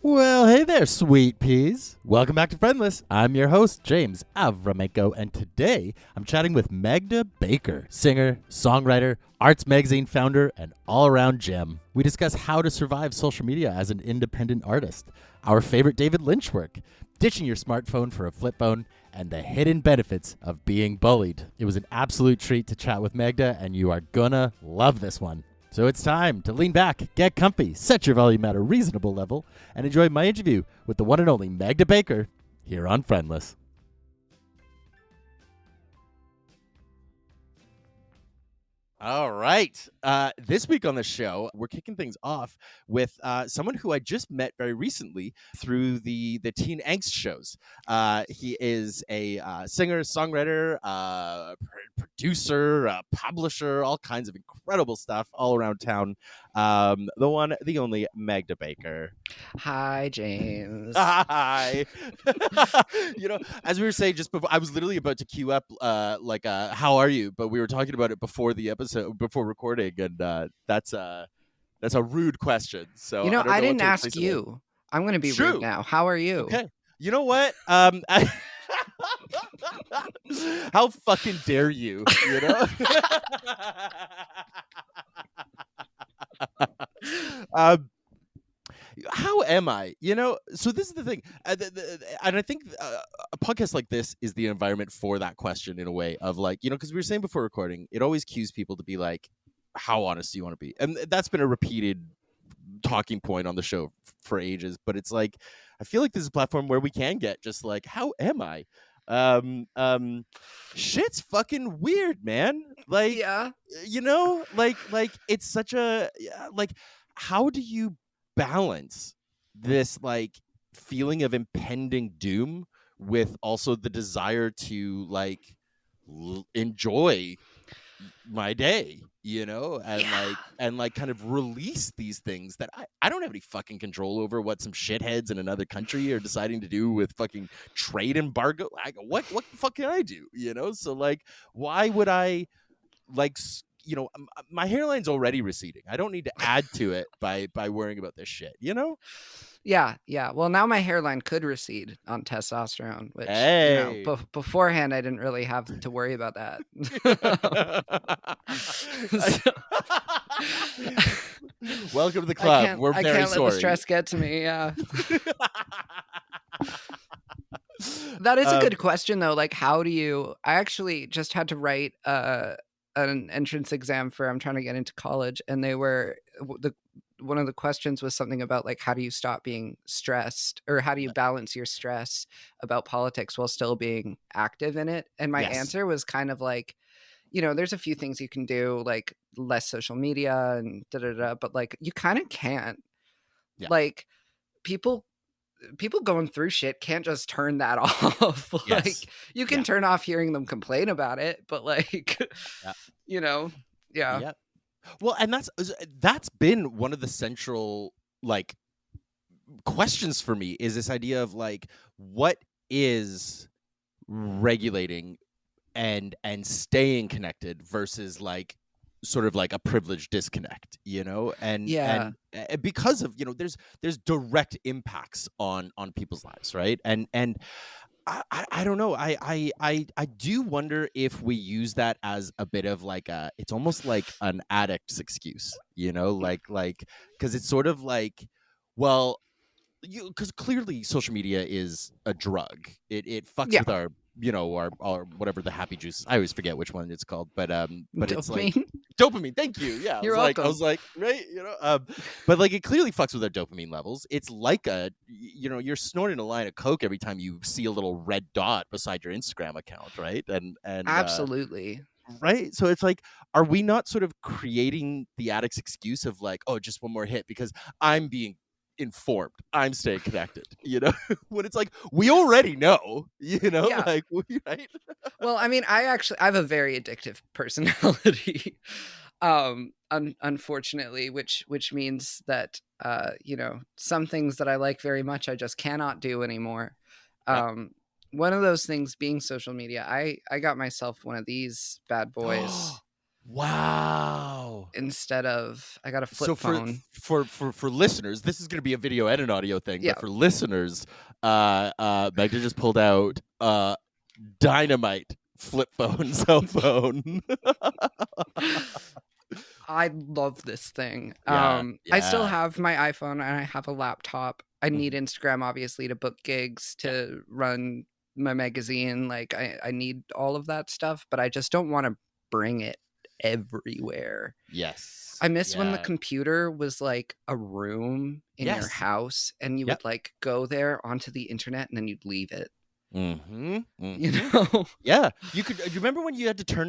Well, hey there, sweet peas. Welcome back to Friendless. I'm your host, James Avramenko, and today I'm chatting with Magda Baker, singer, songwriter, arts magazine founder, and all-around gem. We discuss how to survive social media as an independent artist, our favorite David Lynch work, ditching your smartphone for a flip phone, and the hidden benefits of being bullied. It was an absolute treat to chat with Magda, and you are gonna love this one. So it's time to lean back, get comfy, set your volume at a reasonable level, and enjoy my interview with the one and only Magda Baker here on Friendless. All right. This week on the show, we're kicking things off with someone who I just met very recently through the Teen Angst shows. He is a singer, songwriter, producer, publisher, all kinds of incredible stuff all around town. The one, the only Magda Baker. Hi, James. Hi. As we were saying just before, I was literally about to queue up how are you? But we were talking about it before the episode, before recording, and that's a rude question. So I didn't ask you. I'm going to be rude now. How are you? Okay. You know what? How fucking dare you? You know. How am I? So this is the thing, and I think a podcast like this is the environment for that question in a way of because we were saying before recording, it always cues people to be like, how honest do you want to be? And that's been a repeated talking point on the show for ages, but it's like, I feel like this is a platform where we can get just like, how am I? Shit's fucking weird, man. It's such a, how do you balance this feeling of impending doom with also the desire to enjoy my day, and kind of release these things that I don't have any fucking control over what some shitheads in another country are deciding to do with fucking trade embargo. What the fuck can I do? So why would I my hairline's already receding. I don't need to add to it by worrying about this shit, Yeah. Well, now my hairline could recede on testosterone, which, hey. Beforehand, I didn't really have to worry about that. Welcome to the club. We're very sorry. I can't let the stress get to me, yeah. That is a good question, though. How do you... I actually just had to write an entrance exam for... I'm trying to get into college, and they were... one of the questions was something about how do you stop being stressed, or how do you balance your stress about politics while still being active in it? And my answer was kind of there's a few things you can do, like less social media and but you kind of can't. People going through shit can't just turn that off. You can turn off hearing them complain about it, but yeah. Well, and that's been one of the central questions for me, is this idea of what is regulating and staying connected versus sort of a privileged disconnect, and because of there's direct impacts on people's lives, right? And I don't know. I do wonder if we use that as a bit of it's almost like an addict's excuse, because it's sort of well, because clearly social media is a drug. It fucks with our our whatever the happy juice. I always forget which one it's called, but it's dopamine. Thank you. Yeah, you're welcome. I was like, right, but it clearly fucks with our dopamine levels. It's like you're snorting a line of coke every time you see a little red dot beside your Instagram account, right? And absolutely. Right. So it's are we not sort of creating the addict's excuse of oh, just one more hit because I'm being informed, I'm staying connected, when it's we already know, right? Well, I mean, I have a very addictive personality, unfortunately, which means that some things that I like very much I just cannot do anymore. One of those things being social media. I got myself one of these bad boys. Wow. instead of I got a flip So phone. for listeners, this is going to be a video and an audio thing, Yeah. but for listeners, Magda just pulled out dynamite flip phone cell phone. I love this thing. Yeah, I still yeah. have my iPhone and I have a laptop. I need Mhm. Instagram obviously to book gigs, Yeah. to run my magazine. Like I need all of that stuff, but I just don't want to bring it everywhere. Yes. I miss when the Yeah. computer was like a room in your Yes. house and you Yep. would like go there onto the internet and then you'd leave it. Mm-hmm. You Mm-hmm. know? Yeah. You remember when you had to turn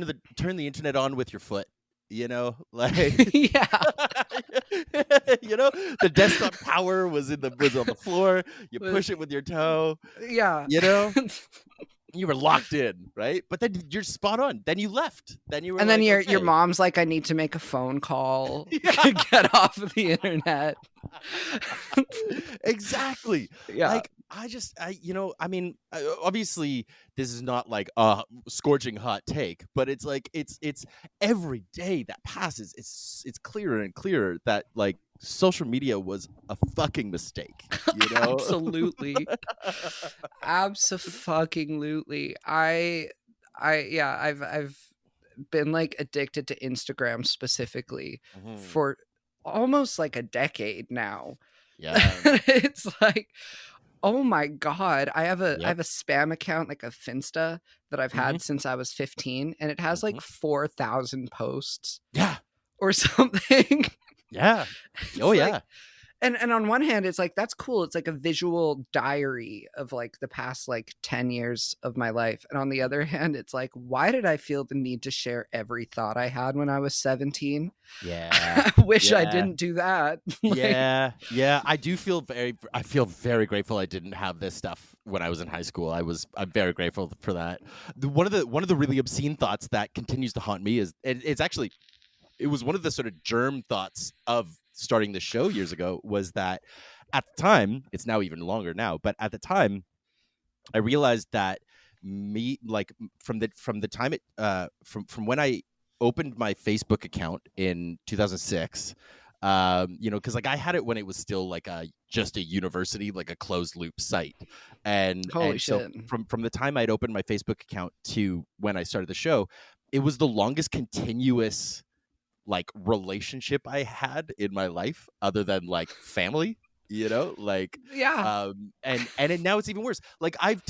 the internet on with your foot? You know, like Yeah. you know, the desktop tower was on the floor. You Was push it with your toe. yeah. You know, you were locked in, right? But then you're spot on. Then you left. Then you were And then like, your okay, mom's like, I need to make a phone call, yeah, get off of the internet. exactly. Yeah. Like I mean, obviously this is not like a scorching hot take, but it's like it's every day that passes, it's clearer and clearer that like social media was a fucking mistake, you know? Absolutely. Abso-fucking-lutely. Yeah, I've been like addicted to Instagram specifically Mhm. for almost like a decade now. Yeah. It's like, oh my God. I Yep. have a spam account, like a Finsta that I've Mhm. had since I was 15, and it has like Mhm. 4,000 posts Yeah. or something. Yeah. Oh It's like yeah. and on one hand, it's like, that's cool. It's like a visual diary of like the past like 10 years of my life. And on the other hand, it's like, why did I feel the need to share every thought I had when I was 17? Yeah. I wish I Yeah. didn't do that. Like, Yeah, yeah. I feel very grateful I didn't have this stuff when I was in high school. I'm very grateful for that. One of the really obscene thoughts that continues to haunt me is it was one of the sort of germ thoughts of starting the show years ago, was that at the time, it's now even longer now, but at the time I realized that me like from the time it from when I opened my Facebook account in 2006, you know, because like I had it when it was still like a just a university, like a closed loop site, holy and so shit. from the time I'd opened my Facebook account to when I started the show, it was the longest continuous like relationship I had in my life, other than like family, you know, like Yeah. now it's even worse. Like I've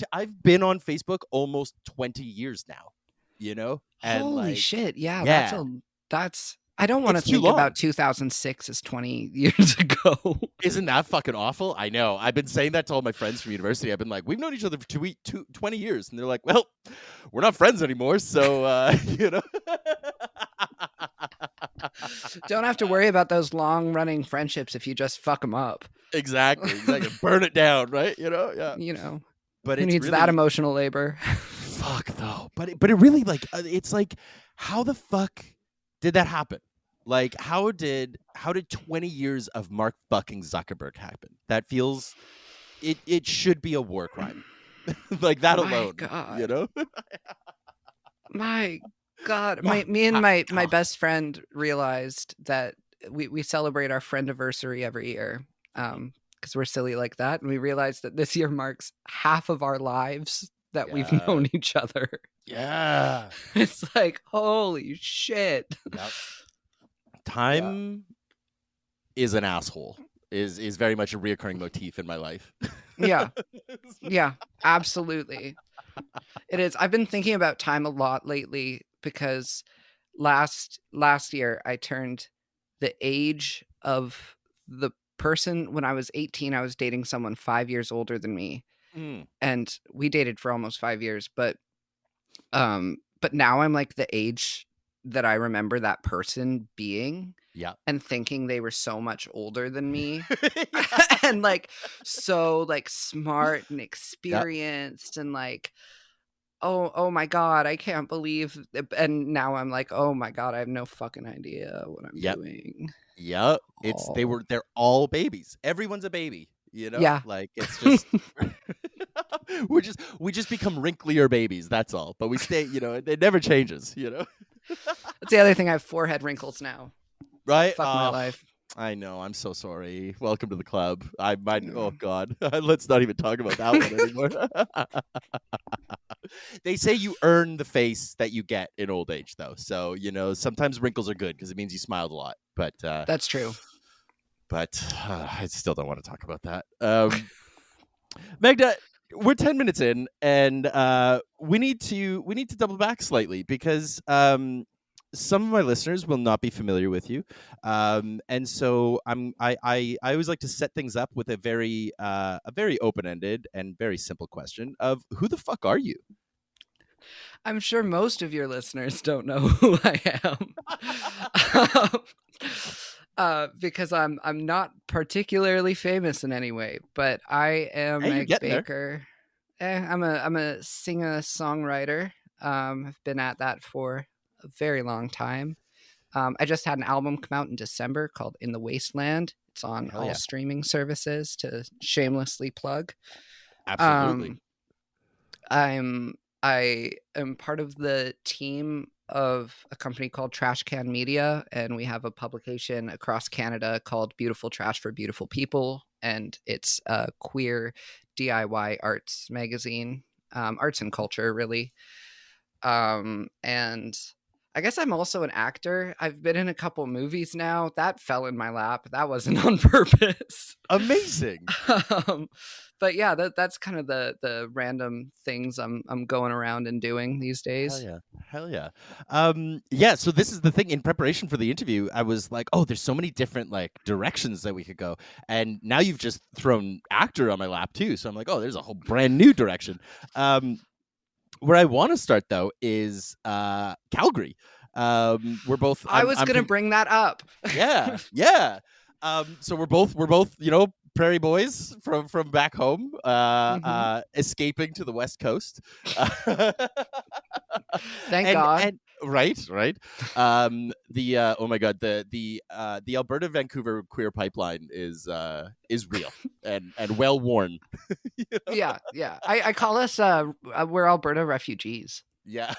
been on Facebook almost 20 years now, you know, and Holy like shit. Yeah, yeah, that's I don't want to it's too think about long. 2006 as 20 years ago. Isn't that fucking awful? I know. I've been saying that to all my friends from university. I've been like, we've known each other for 20 years. And they're like, well, we're not friends anymore. So, you know. Don't have to worry about those long running friendships if you just fuck them up. Exactly. Exactly. Burn it down. Right. You know? Yeah. You know, But who it's needs that really, emotional labor? fuck though. But it really like, it's like, how the fuck did that happen? Like, how did 20 years of Mark fucking Zuckerberg happen? That feels, it should be a war crime. Like that My alone, you God. know? My God. Ah, Me and ah, my ah. best friend realized that we celebrate our friend anniversary every year. Mhm. Because we're silly like that. And we realized that this year marks half of our lives that we've Yeah. known each other. Yeah. It's like, holy shit. Yep. Yeah. Time is an asshole. Is very much a reoccurring motif in my life. Yeah. Yeah. Absolutely. It is. I've been thinking about time a lot lately because last year I turned the age of the person. When I was 18, I was dating someone 5 years older than me, Mm, and we dated for almost 5 years, but now I'm like the age that I remember that person being yeah. and thinking they were so much older than me. Yeah. And like so like smart and Yep. experienced and like, oh my God, I can't believe and now I'm like, oh my God, I have no fucking idea what I'm Yep. doing. Yep. Oh. They're all babies. Everyone's a baby, you know? Yeah. Like it's just we just become wrinklier babies, that's all. But we stay, you know, it never changes, you know? That's the other thing. I have forehead wrinkles now. Right? Fuck my life. I know. I'm so sorry. Welcome to the club. I might. Oh God. Let's not even talk about that one anymore. They say you earn the face that you get in old age, though. So sometimes wrinkles are good because it means you smiled a lot. That's true. But I still don't want to talk about that. Magda, we're 10 minutes in, and we need to double back slightly because some of my listeners will not be familiar with you, and so I always like to set things up with a very open ended and very simple question of who the fuck are you? I'm sure most of your listeners don't know who I am. Because I'm not particularly famous in any way, but I am Hey, you're Magda getting there. Baker. I'm a singer songwriter. I've been at that for a very long time. I just had an album come out in December called In the Wasteland. It's on Hell all yeah, streaming services to shamelessly plug. absolutely. Um, I am part of the team of a company called Trash Can Media, and we have a publication across Canada called Beautiful Trash for Beautiful People, and it's a queer DIY arts magazine, arts and culture, really. And I guess I'm also an actor. I've been in a couple movies now. That fell in my lap. That wasn't on purpose. Amazing. um, but yeah, that's kind of the random things I'm going around and doing these Hell days. yeah. Hell yeah. Yeah, so this is the thing. In preparation for the interview, I was like, oh, there's so many different like directions that we could go. And now you've just thrown actor on my lap too. So I'm like, oh, there's a whole brand new direction. Where I want to start though is Calgary. We're both I was gonna bring that up. Yeah, yeah. So we're both prairie boys from back home, Mhm. escaping to the West Coast, Thank and God. and right. The oh my god, the Alberta Vancouver queer pipeline is real and well worn. Yeah, yeah. I call us we're Alberta refugees. Yeah.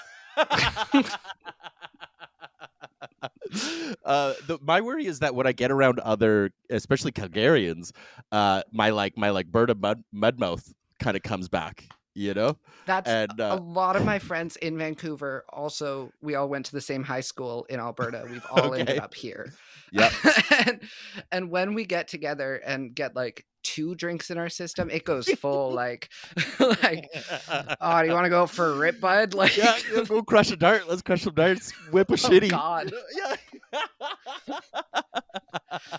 My worry is that when I get around other, especially Calgarians, my Berta mudmouth kind of comes back, That's and a lot of my friends in Vancouver. Also, we all went to the same high school in Alberta. We've all ended okay, up here. yep. and, and when we get together and get like 2 drinks in our system, it goes full like, like, oh, do you want to go for a rip, bud? Like, Yeah, go crush a dart. Let's crush some darts. Whip a oh shitty. God, Yeah.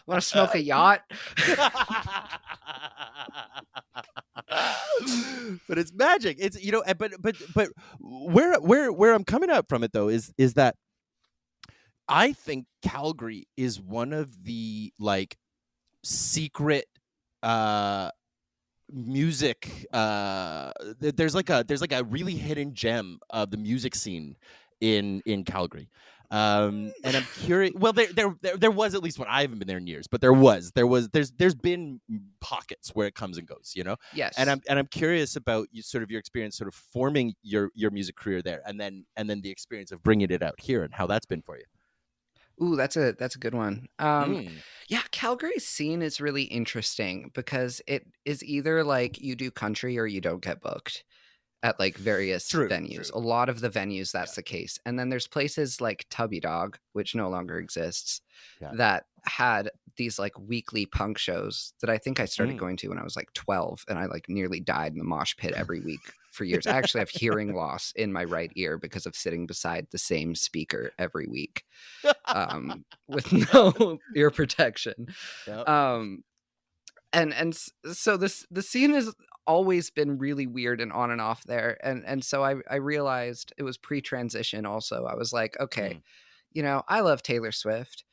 want to smoke a yacht? But it's magic. It's but where I'm coming up from it though is that I think Calgary is one of the like secret uh music there's like a really hidden gem of the music scene in Calgary. And I'm curious, well there was, at least when I haven't been there in years, but there's been pockets where it comes and goes, and Yes. I'm curious about you, sort of your experience sort of forming your music career there, and then the experience of bringing it out here and how that's been for you. Ooh, that's a good one. Mm, Yeah, Calgary's scene is really interesting because it is either like you do country or you don't get booked at like various true, venues. true. A lot of the venues, Yeah, that's the case. And then there's places like Tubby Dog, which no longer exists, yeah. that had these like weekly punk shows that I think I started Mm. going to when I was like 12, and I like nearly died in the mosh pit every week for years. I actually have hearing loss in my right ear because of sitting beside the same speaker every week, with no ear protection. Yep. Um, so the scene has always been really weird and on and off there, and so I realized it was pre-transition. Also, I was like, okay, Mm. I love Taylor Swift.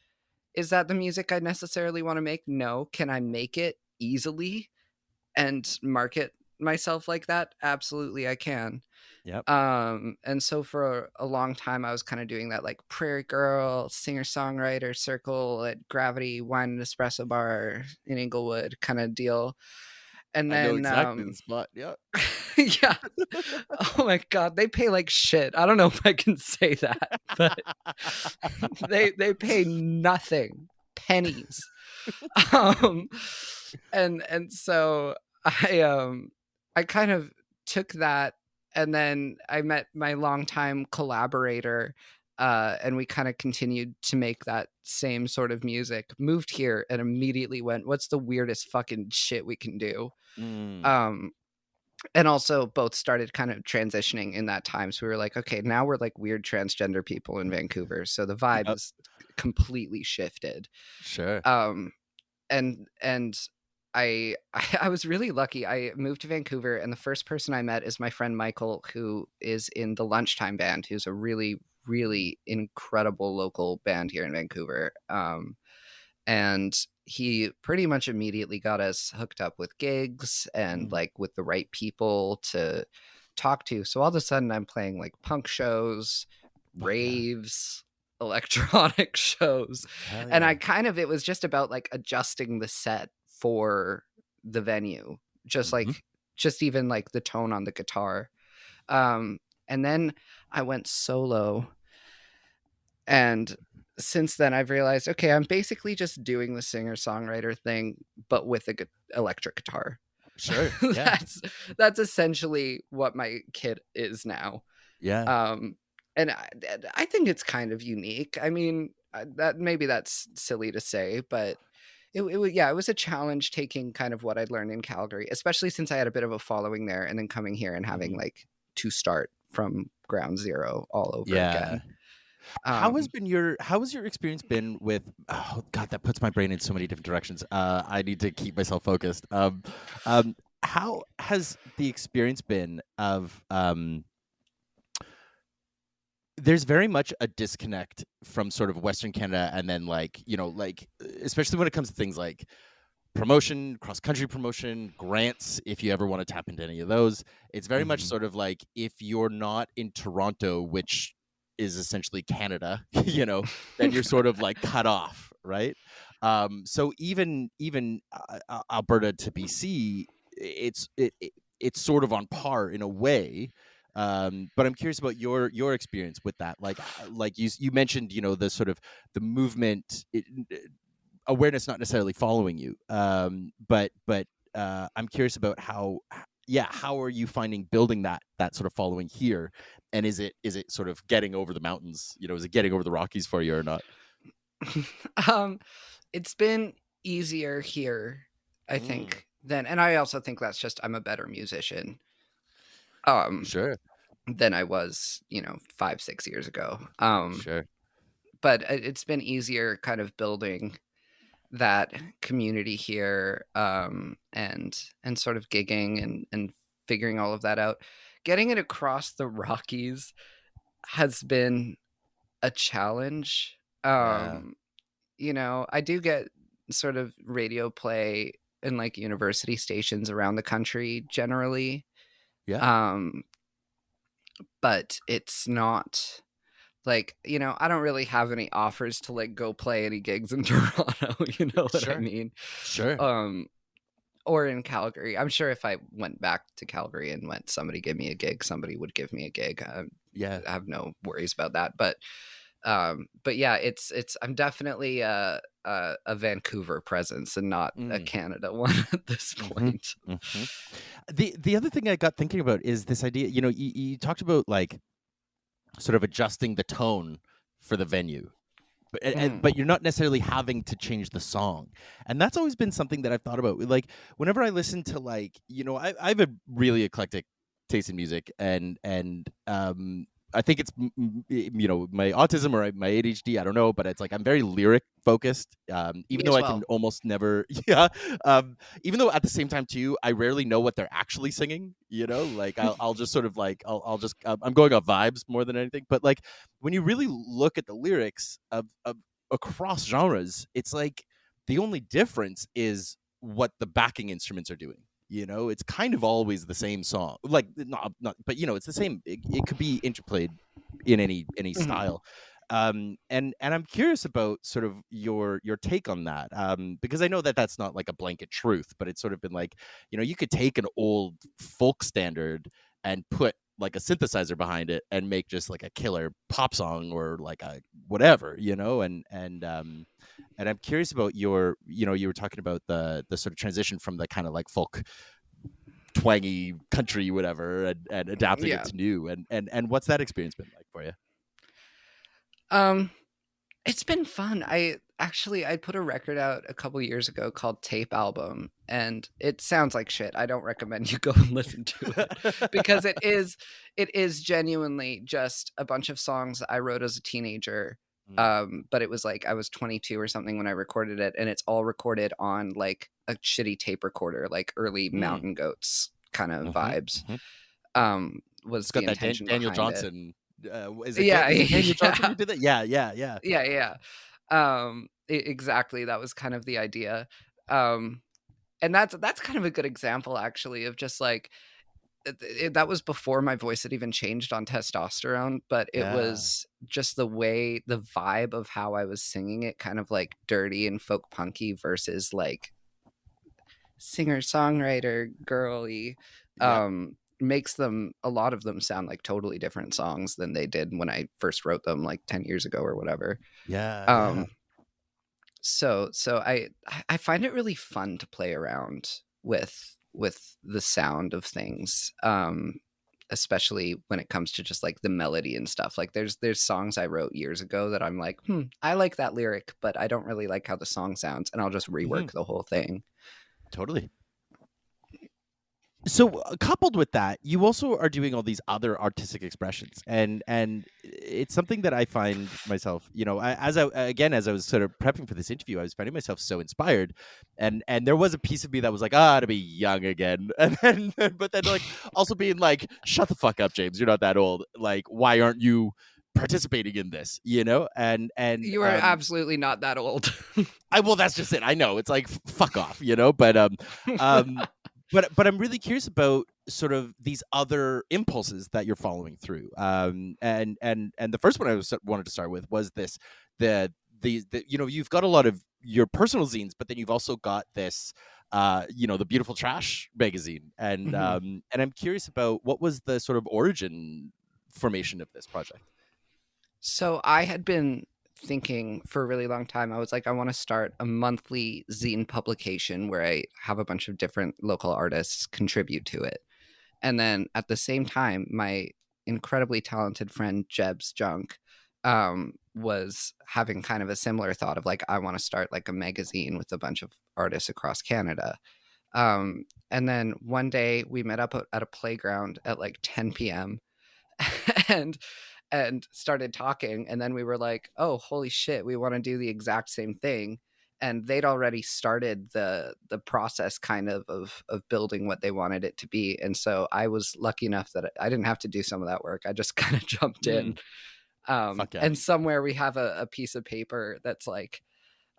Is that the music I necessarily want to make? No. Can I make it easily and market myself like that? Absolutely, I can. Yep. And so for a long time I was kind of doing that like prairie girl singer songwriter circle at Gravity Wine and Espresso Bar in Inglewood kind of deal. And I know then exactly the spot. Yeah. yeah. Oh my god, they pay like shit. I don't know if I can say that, but they pay nothing, pennies. Um, and so I kind of took that, and then I met my longtime collaborator, and we kind of continued to make that same sort of music. Moved here and immediately went, "What's the weirdest fucking shit we can do?" Mm. Um, and also both started kind of transitioning in that time. So we were like, okay, now we're like weird transgender people in Vancouver. So the vibe Yep. is completely shifted. Sure. Um, and I was really lucky. I moved to Vancouver, and the first person I met is my friend Michael, who is in the Lunchtime Band, who's a really, really incredible local band here in Vancouver. And he pretty much immediately got us hooked up with gigs and Mm. like with the right people to talk to. So all of a sudden I'm playing like punk shows, Fuck yeah. raves, electronic shows. Hell And yeah. it was just about like adjusting the set for the venue. Just Mhm. like just even like the tone on the guitar. And then I went solo, and since then I've realized, okay, I'm basically just doing the singer-songwriter thing, but with a electric guitar. Sure. Yeah. that's that's essentially what my kit is now. Yeah. Um, and I think it's kind of unique. I mean, that maybe that's silly to say, but it was a challenge taking kind of what I'd learned in Calgary, especially since I had a bit of a following there, and then coming here and having Mhm. like to start from ground zero all over Yeah. again. Um, How has your experience been with, oh god, that puts my brain in so many different directions. I need to keep myself focused. How has the experience been of there's very much a disconnect from sort of Western Canada, and then like, like especially when it comes to things like promotion, cross country promotion, grants, if you ever want to tap into any of those. It's very much mhm. sort of like if you're not in Toronto, which is essentially Canada, then you're sort of like cut off, right? So even Alberta to BC, it's sort of on par in a way. But I'm curious about your experience with that. Like you mentioned, the sort of the movement, awareness not necessarily following you, but I'm curious about how are you finding building that sort of following here, and is it sort of getting over the mountains, is it getting over the Rockies for you or not? um, it's been easier here, I Mm, think, and I also think that's just I'm a better musician um sure. than I was, 5, 6 years ago. Sure. But it's been easier kind of building that community here, and sort of gigging and figuring all of that out. Getting it across the Rockies has been a challenge. Yeah. I do get sort of radio play in like university stations around the country generally. Yeah. Um, but it's not like, I don't really have any offers to like go play any gigs in Toronto, you know what I Sure. mean? Sure. Um, or in Calgary. I'm sure if I went back to Calgary and went, somebody give me a gig, somebody would give me a gig. Yeah. I have no worries about that. But yeah, I'm definitely a Vancouver presence and not a Mm. Canada one at this Hmm. point. Hmm. The other thing I got thinking about is this idea, you talked about like sort of adjusting the tone for the venue, Mm, but you're not necessarily having to change the song, and that's always been something that I've thought about. Like whenever I listen to like, I have a really eclectic taste in music, and I think it's my autism or my ADHD. I don't know, but it's like I'm very lyric focused. me Even though as I can well. almost never, yeah. Even though at the same time too, I rarely know what they're actually singing. Like I'll just sort of like I'll just I'm going off vibes more than anything. But like when you really look at the lyrics of across genres, it's like the only difference is what the backing instruments are doing. It's kind of always the same song. Like not, but it's the same. It could be interplayed in any Mhm. style. And I'm curious about sort of your take on that, because I know that that's not like a blanket truth, but it's sort of been like, you could take an old folk standard and put like a synthesizer behind it and make just like a killer pop song or like a whatever, and I'm curious about you were talking about the sort of transition from the kind of like folk twangy country whatever, and adapting it Yeah. to new, and what's that experience been like for you? It's been fun. I put a record out a couple years ago called Tape Album, and it sounds like shit. I don't recommend you go and listen to it because it is genuinely just a bunch of songs I wrote as a teenager. But it was like I was 22 or something when I recorded it, and it's all recorded on like a shitty tape recorder, like early Mm. Mountain Goats kind of Mhm, vibes. mhm. Was It's the got that intention Daniel behind it. Johnson. Yeah, Is it Daniel Johnson yeah. who did that? Yeah, yeah, yeah. Yeah. Exactly. That was kind of the idea. Um, and that's kind of a good example actually of just like that was before my voice had even changed on testosterone, but it Yeah. was just the vibe of how I was singing it, kind of like dirty and folk punky versus like singer songwriter girly. Yeah. Makes them, a lot of them, sound like totally different songs than they did when I first wrote them like 10 years ago or whatever. Yeah, yeah. um so I find it really fun to play around with the sound of things, especially when it comes to just like the melody and stuff. Like there's songs I wrote years ago that I'm like, I like that lyric, but I don't really like how the song sounds, and I'll just rework Mhm. the whole thing. Totally. So coupled with that, you also are doing all these other artistic expressions, and it's something that I find myself, as I was sort of prepping for this interview, I was finding myself so inspired, and there was a piece of me that was like, to be young again, and then but then like also being like, shut the fuck up, James, you're not that old. Like, why aren't you participating in this? And You are absolutely not that old. well, that's just it. I know it's like fuck off, um, but I'm really curious about sort of these other impulses that you're following through. And the first one wanted to start with was this the you've got a lot of your personal zines, but then you've also got this the Beautiful Trash magazine, Mhm. and I'm curious about what was the sort of origin formation of this project. So I had been thinking for a really long time. I was like, I want to start a monthly zine publication where I have a bunch of different local artists contribute to it. And then at the same time, my incredibly talented friend Jeb's Junk was having kind of a similar thought of like, I want to start like a magazine with a bunch of artists across Canada. And then one day we met up at a playground at like 10 p.m. and started talking, and then we were like, oh holy shit, we want to do the exact same thing. And they'd already started the process kind of building what they wanted it to be, and so I was lucky enough that I didn't have to do some of that work. I just kind of jumped in. Mm, fuck yeah. And somewhere we have a piece of paper that's like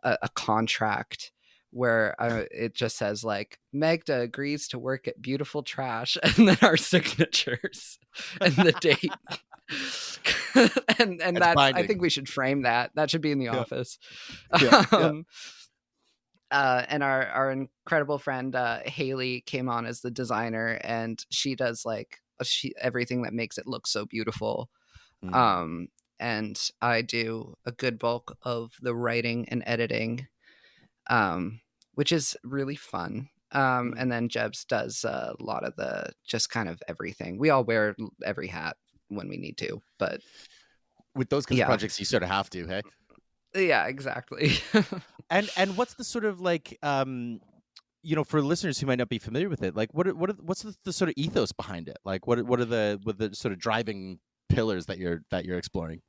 a contract where it just says like Magda agrees to work at Beautiful Trash, and then our signatures and the date. and It's that's, I binding. think we should frame that. That should be in the Yeah, office. yeah, yeah. um, and our incredible friend Haley came on as the designer, and she does like everything that makes it look so beautiful. Mm. Um, and I do a good bulk of the writing and editing, which is really fun. Mm. And then Jebs does a lot of the just kind of everything. We all wear every hat when we need to, but With those kinds of yeah, projects, you sort of have to, hey. yeah, exactly. And what's the sort of like for listeners who might not be familiar with it, like what's the sort of ethos behind it? Like what are the sort of driving pillars that you're exploring?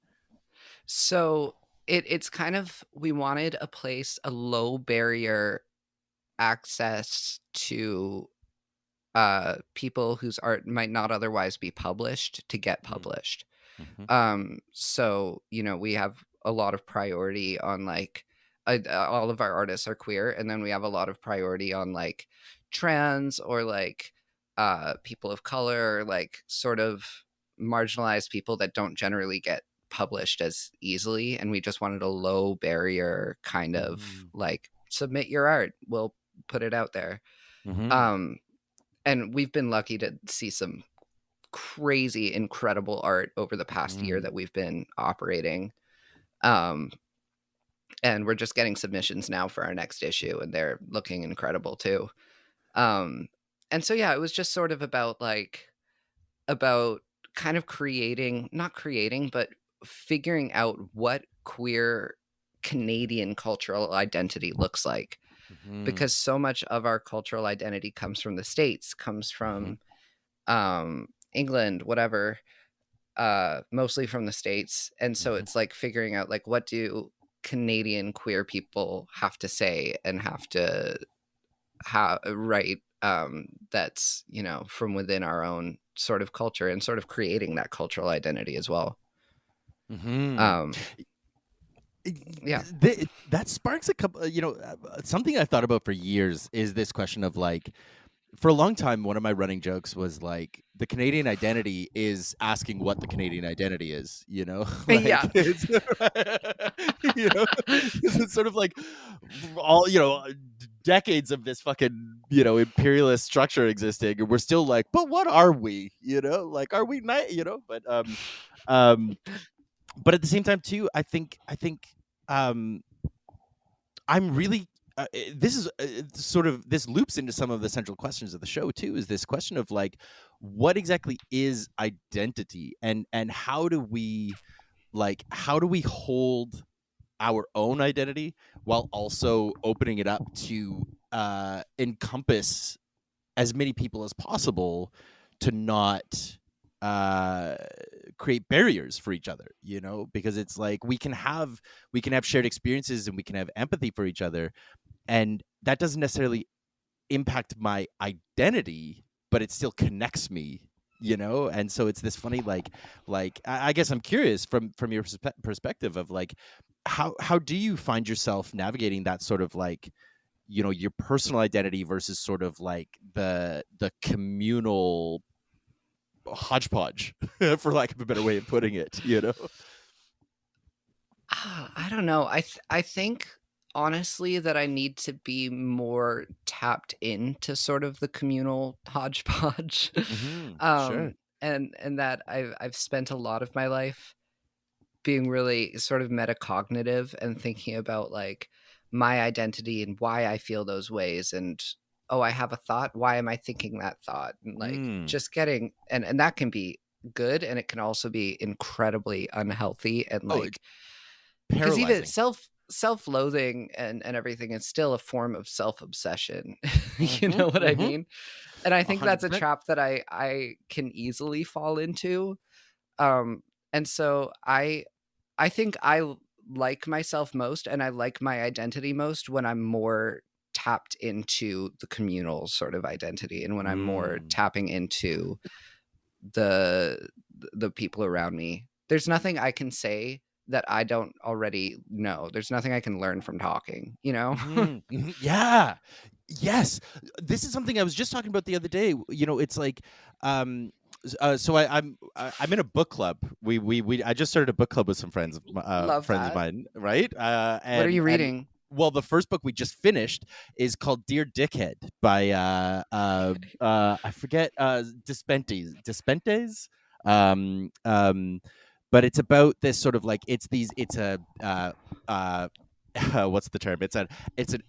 So it's kind of, we wanted a place, a low barrier access to people whose art might not otherwise be published to get Mm. published. Mhm. So we have a lot of priority on like all of our artists are queer, and then we have a lot of priority on like trans or like people of color, or like sort of marginalized people that don't generally get published as easily, and we just wanted a low barrier kind of like, submit your art, we'll put it out there. And we've been lucky to see some crazy, incredible art over the past year that we've been operating. And we're just getting submissions now for our next issue, and they're looking incredible too. And so, yeah, it was just sort of about kind of not creating, but figuring out what queer Canadian cultural identity looks like. Because so much of our cultural identity comes from the States, comes from England, whatever, mostly from the States. And so it's like figuring out, like, what do Canadian queer people have to say and have to write, that's, you know, from within our own sort of culture, and sort of creating that cultural identity as well. Yeah, that sparks a couple, you know, something I've thought about for years is this question of like, for a long time, one of my running jokes was like, the Canadian identity is asking what the Canadian identity is, you know? Like, yeah. it's, you know, it's sort of like all, you know, decades of this fucking, you know, imperialist structure existing, and we're still like, but what are we? You know, like, are we not, you know? But at the same time too, I think I'm really this is sort of, this loops into some of the central questions of the show too, is this question of like, what exactly is identity, and how do we hold our own identity while also opening it up to encompass as many people as possible, to not create barriers for each other, you know, because it's like we can have shared experiences, and we can have empathy for each other, and that doesn't necessarily impact my identity, but it still connects me, you know. And so it's this funny like I guess I'm curious from your perspective of like, how do you find yourself navigating that sort of like, you know, your personal identity versus sort of like the communal hodgepodge, for lack of a better way of putting it, you know? I don't know. I think honestly that I need to be more tapped into sort of the communal hodgepodge. Sure. And that I've spent a lot of my life being really sort of metacognitive and thinking about like my identity and why I feel those ways, and oh, I have a thought, why am I thinking that thought, and like just getting, and that can be good, and it can also be incredibly unhealthy, and like, because even self-loathing and everything is still a form of self-obsession. You know what I mean? And I think that's a 100%. trap that I can easily fall into. And so I think I like myself most, and I like my identity most when I'm more tapped into the communal sort of identity, and when I'm more tapping into the people around me. There's nothing I can say that I don't already know. There's nothing I can learn from talking, you know? Yeah. Yes. This is something I was just talking about the other day. You know, it's like, so I'm in a book club. I just started a book club with some friends Love of that. mine, right? And What are you reading? Well, the first book we just finished is called Dear Dickhead by I forget, Despentes. But it's about this sort of like, it's a what's the term? It's an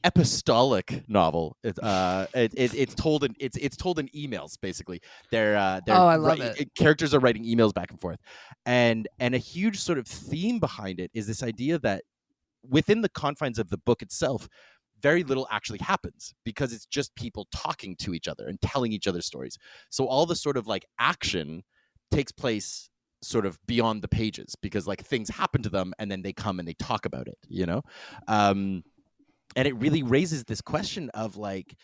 epistolic novel. It's told in emails, basically. Oh, I love it. Characters are writing emails back and forth, and a huge sort of theme behind it is this idea that within the confines of the book itself, very little actually happens, because it's just people talking to each other and telling each other stories. So all the sort of like action takes place sort of beyond the pages, because like things happen to them and then they come and they talk about it, you know. And it really raises this question of like,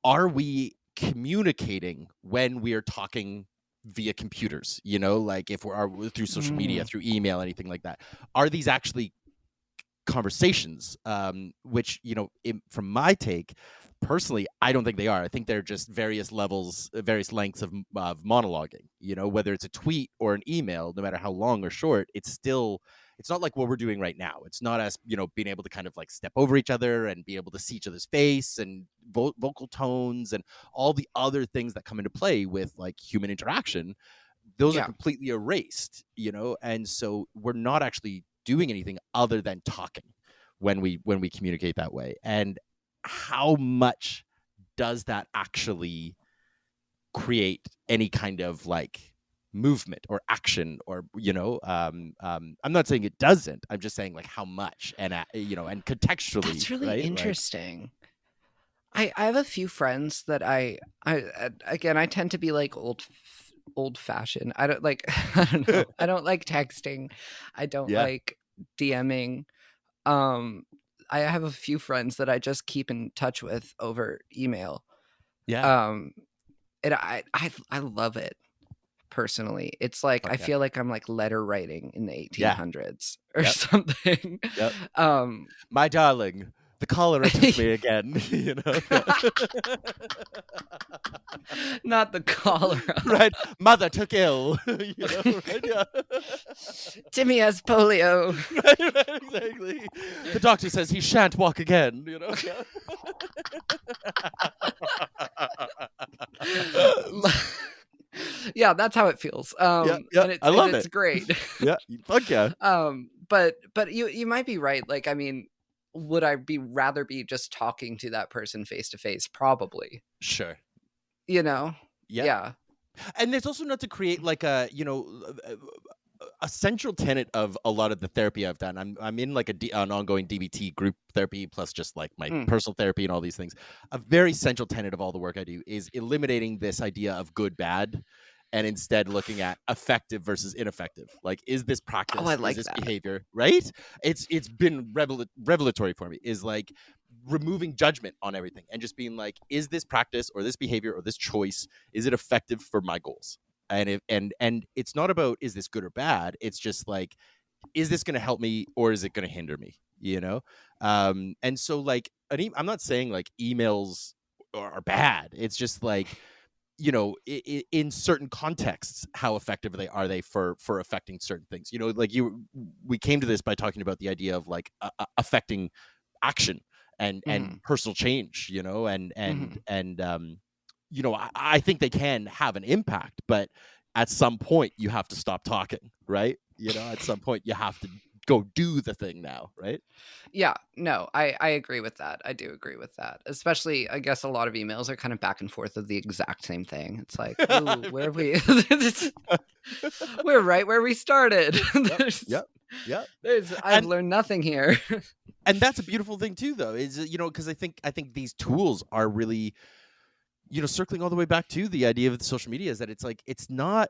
are we communicating when we are talking via computers, you know, like if we're through social media, through email, anything like that? Are these actually conversations, which, from my take, personally, I don't think they are. I think they're just various levels, various lengths of monologuing. Whether it's a tweet or an email, no matter how long or short, it's not like what we're doing right now. It's not us, being able to kind of like step over each other and be able to see each other's face and vocal tones and all the other things that come into play with like human interaction. Those are completely erased, and so we're not actually doing anything other than talking when we communicate that way. And how much does that actually create any kind of like movement or action, or I'm not saying it doesn't, I'm just saying like how much, and and contextually. That's really right? interesting. I have a few friends that I tend to be like old fashioned. I don't like I don't know. I don't like texting. I don't like DMing. I have a few friends that I just keep in touch with over email. And I love it personally. It's like I feel like I'm like letter writing in the 1800s or something. My darling, the cholera took me again. Not the cholera. Right. Mother took ill. Right? Yeah. Timmy has polio. Right, exactly. The doctor says he shan't walk again. Yeah, that's how it feels. And I love it. It's great. Yeah, fuck yeah. But you might be right. Like, I mean, would I rather be just talking to that person face to face? Probably. Sure. Yeah. And there's also not to create like a central tenet of a lot of the therapy I've done. I'm in like an ongoing DBT group therapy, plus just like my personal therapy and all these things. A very central tenet of all the work I do is eliminating this idea of good, bad, and instead looking at effective versus ineffective. Like, is this practice? I like is this that. behavior? Right? It's been revelatory for me. Is like removing judgment on everything and just being like, is this practice or this behavior or this choice, is it effective for my goals? And it's not about is this good or bad. It's just like, is this going to help me or is it going to hinder me? And so like I'm not saying like emails are bad. It's just like, in certain contexts, how effective are they for affecting certain things? Like we came to this by talking about the idea of like affecting action and personal change, I think they can have an impact, but at some point you have to stop talking, right? At some point you have to go do the thing now, right? Yeah, no, I agree with that. I do agree with that. Especially, I guess a lot of emails are kind of back and forth of the exact same thing. It's like, ooh, where have we? We're right where we started. Yep. I've learned nothing here. And that's a beautiful thing too, though, is because I think these tools are really, circling all the way back to the idea of the social media, is that it's like it's not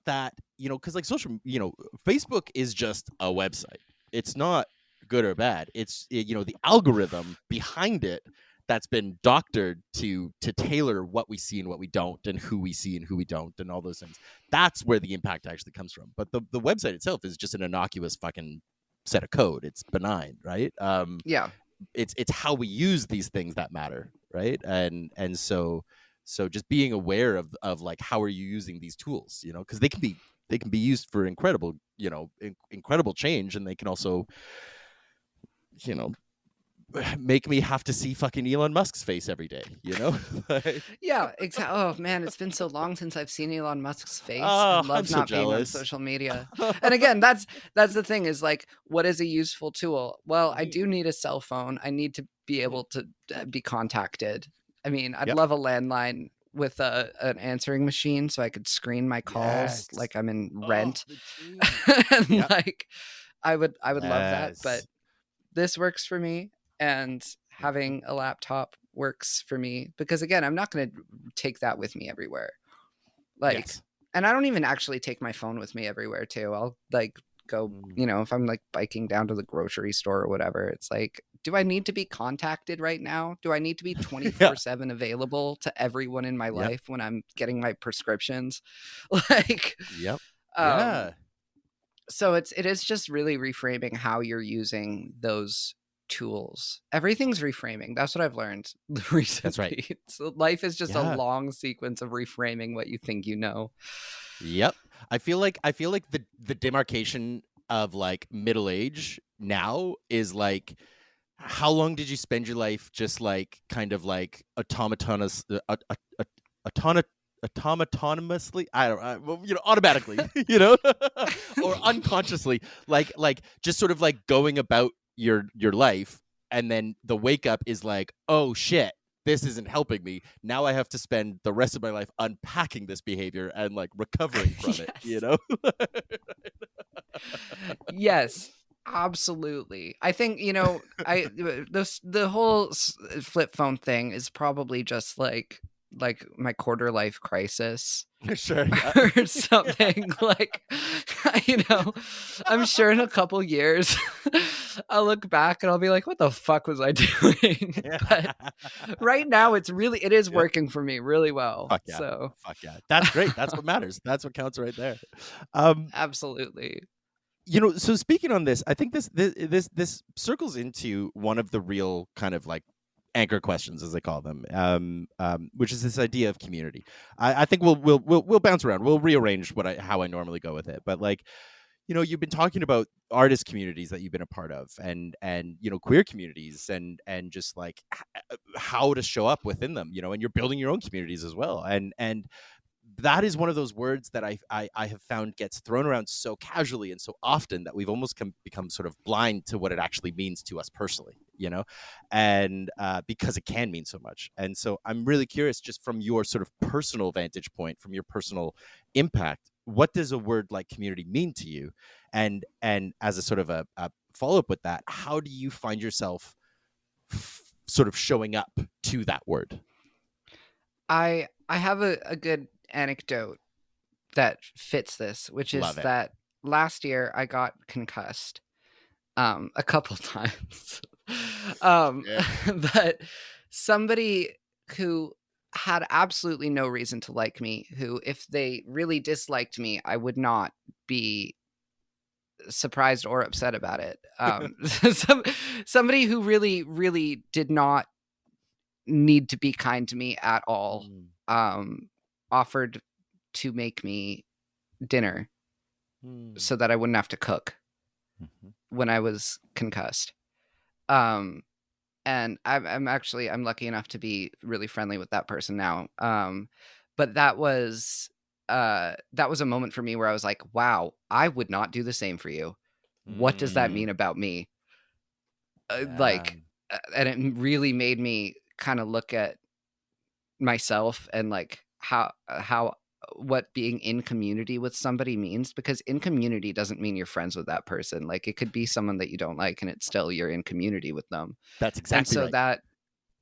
that, because like Facebook is just a website. It's not good or bad. It's the algorithm behind it that's been doctored to tailor what we see and what we don't, and who we see and who we don't, and all those things. That's where the impact actually comes from. But the website itself is just an innocuous fucking set of code. It's benign, right? It's how we use these things that matter, right? And so just being aware of like, how are you using these tools, because they can be used for incredible change, and they can also make me have to see fucking Elon Musk's face every day, Yeah, exactly. Oh man, it's been so long since I've seen Elon Musk's face. I love not being on social media. And again, that's the thing, is like, what is a useful tool? Well, I do need a cell phone. I need to be able to be contacted. I mean, I'd love a landline with an answering machine so I could screen my calls like I'm in Rent. And like, I would love that, but this works for me. And having a laptop works for me, because again, I'm not going to take that with me everywhere. Like, and I don't even actually take my phone with me everywhere too. I'll like go, if I'm like biking down to the grocery store or whatever, it's like, do I need to be contacted right now? Do I need to be 24/7 available to everyone in my life when I'm getting my prescriptions? Like, So it is just really reframing how you're using those tools. Everything's reframing. That's what I've learned That's right. recently. So life is just a Yeah. long sequence of reframing what you think you know. Yep. I feel like the demarcation of like middle age now is like, how long did you spend your life just like kind of like autonomous autonomously, I don't well, automatically, or unconsciously, like just sort of like going about your life, and then the wake up is like, oh shit, this isn't helping me. Now I have to spend the rest of my life unpacking this behavior and like recovering from it, Yes. Yes, absolutely. I think, the whole flip phone thing is probably just like my quarter life crisis Sure, yeah. or something. Like, you know, I'm sure in a couple years I'll look back and I'll be like, what the fuck was I doing? But right now it is Yep. working for me really well. Fuck yeah. So Fuck yeah. That's great. That's what matters. That's what counts right there. Um, absolutely. so speaking on this, I think this circles into one of the real kind of like anchor questions, as they call them, which is this idea of community. I think we'll bounce around. We'll rearrange how I normally go with it. But like, you've been talking about artist communities that you've been a part of, and queer communities, and just like how to show up within them, and you're building your own communities as well, and that is one of those words that I have found gets thrown around so casually and so often that we've almost become sort of blind to what it actually means to us personally, and because it can mean so much. And so I'm really curious, just from your sort of personal vantage point, from your personal impact, what does a word like community mean to you? And as a sort of a follow up with that, how do you find yourself sort of showing up to that word? I have a good anecdote that fits this, which is Love it. that last year I got concussed a couple times. um Yeah. but somebody who had absolutely no reason to like me, who if they really disliked me, I would not be surprised or upset about it. Some somebody who really really did not need to be kind to me at all Mm. um offered to make me dinner Mm. so that I wouldn't have to cook Mhm. when I was concussed. Um, and I'm lucky enough to be really friendly with that person now. But that was a moment for me where I was like, wow, I would not do the same for you. What does that Mm. mean about me? Yeah. And it really made me kind of look at myself and like how what being in community with somebody means, because in community doesn't mean you're friends with that person. Like it could be someone that you don't like and it's still you're in community with them. That's And exactly so right.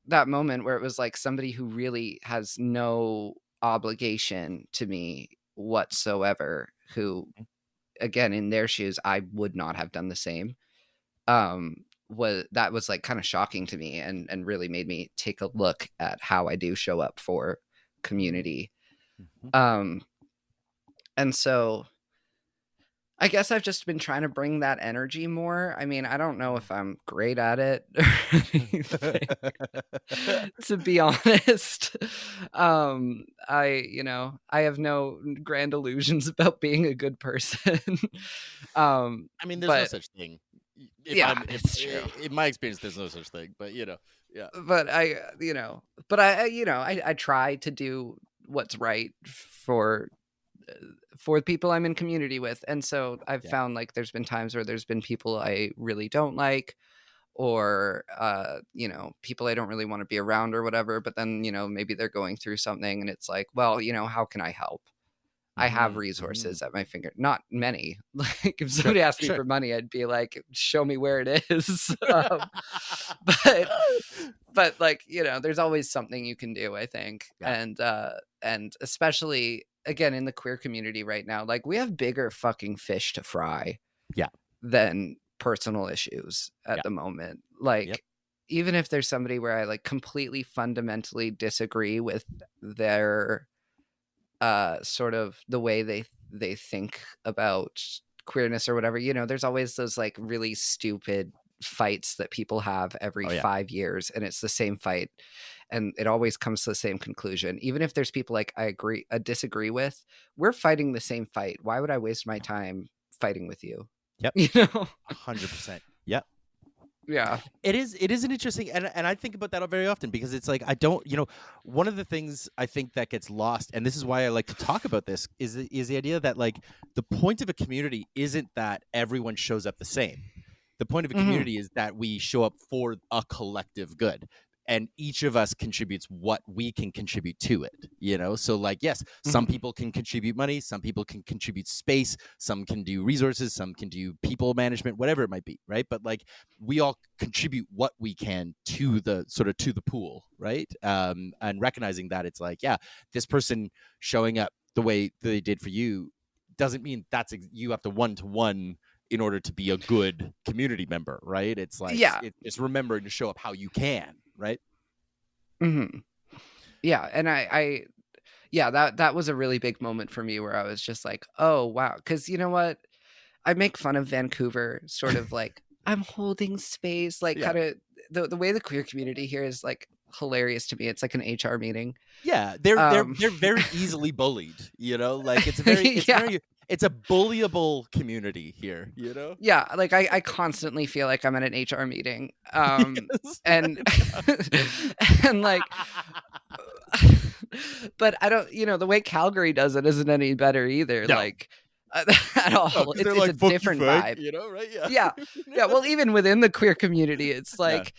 that moment where it was like somebody who really has no obligation to me whatsoever, who again in their shoes I would not have done the same, was like kind of shocking to me and really made me take a look at how I do show up for Mm. community. Mhm. Um, and so I guess I've just been trying to bring that energy more. I mean, I don't know if I'm great at it or anything, to be honest. I have no grand illusions about being a good person. I mean, there's no But such thing. If yeah, I'm if it's true. in my experience, there's no such thing. But yeah. But I try to do what's right for the people I'm in community with. And so I've Yeah. found like there's been times where there's been people I really don't like, or people I don't really want to be around or whatever, but then, maybe they're going through something and it's like, well, how can I help? I have Mhm. Mhm. resources at my finger, not many. Like if Sure. somebody asked me Sure. for money, I'd be like, show me where it is. But like, there's always something you can do, I think. Yeah. And especially again in the queer community right now, like we have bigger fucking fish to fry Yeah. than personal issues at Yeah. the moment. Yep. Like even if there's somebody where I like completely fundamentally disagree with their sort of the way they think about queerness or whatever, you know, there's always those like really stupid fights that people have every 5 years, and it's the same fight, and it always comes to the same conclusion. Even if there's people like I disagree with, we're fighting the same fight. Why would I waste my time fighting with you? Yep. You know? 100%. Yep. Yeah. It is an interesting, and I think about that very often, because it's like, I don't, you know, one of the things I think that gets lost, and this is why I like to talk about this, is the idea that like the point of a community isn't that everyone shows up the same. The point of a community is that we show up for a collective good, and each of us contributes what we can contribute to it, you know? So like, yes, some people can contribute money, some people can contribute space, some can do resources, some can do people management, whatever it might be, right? But like, we all contribute what we can to the to the pool, right? And recognizing that it's like, yeah, this person showing up the way they did for you doesn't mean you have to one-to-one in order to be a good community member, right? It's like, it's just remembering to show up how you can, right? Yeah, and I that was a really big moment for me, where I was just like, oh wow, because you know what, I make fun of Vancouver, sort of like, I'm holding space, like kind of the way the queer community here is like hilarious to me. It's like an HR meeting. Yeah, they're very easily bullied, you know, like it's a bullyable community here, you know? Yeah, like I constantly feel like I'm at an HR meeting. Yes. And and like but I don't, you know, the way Calgary does it isn't any better either. No. Like at all. No, it's like, a different vibe, you know, right? Yeah. Well, even within the queer community, it's like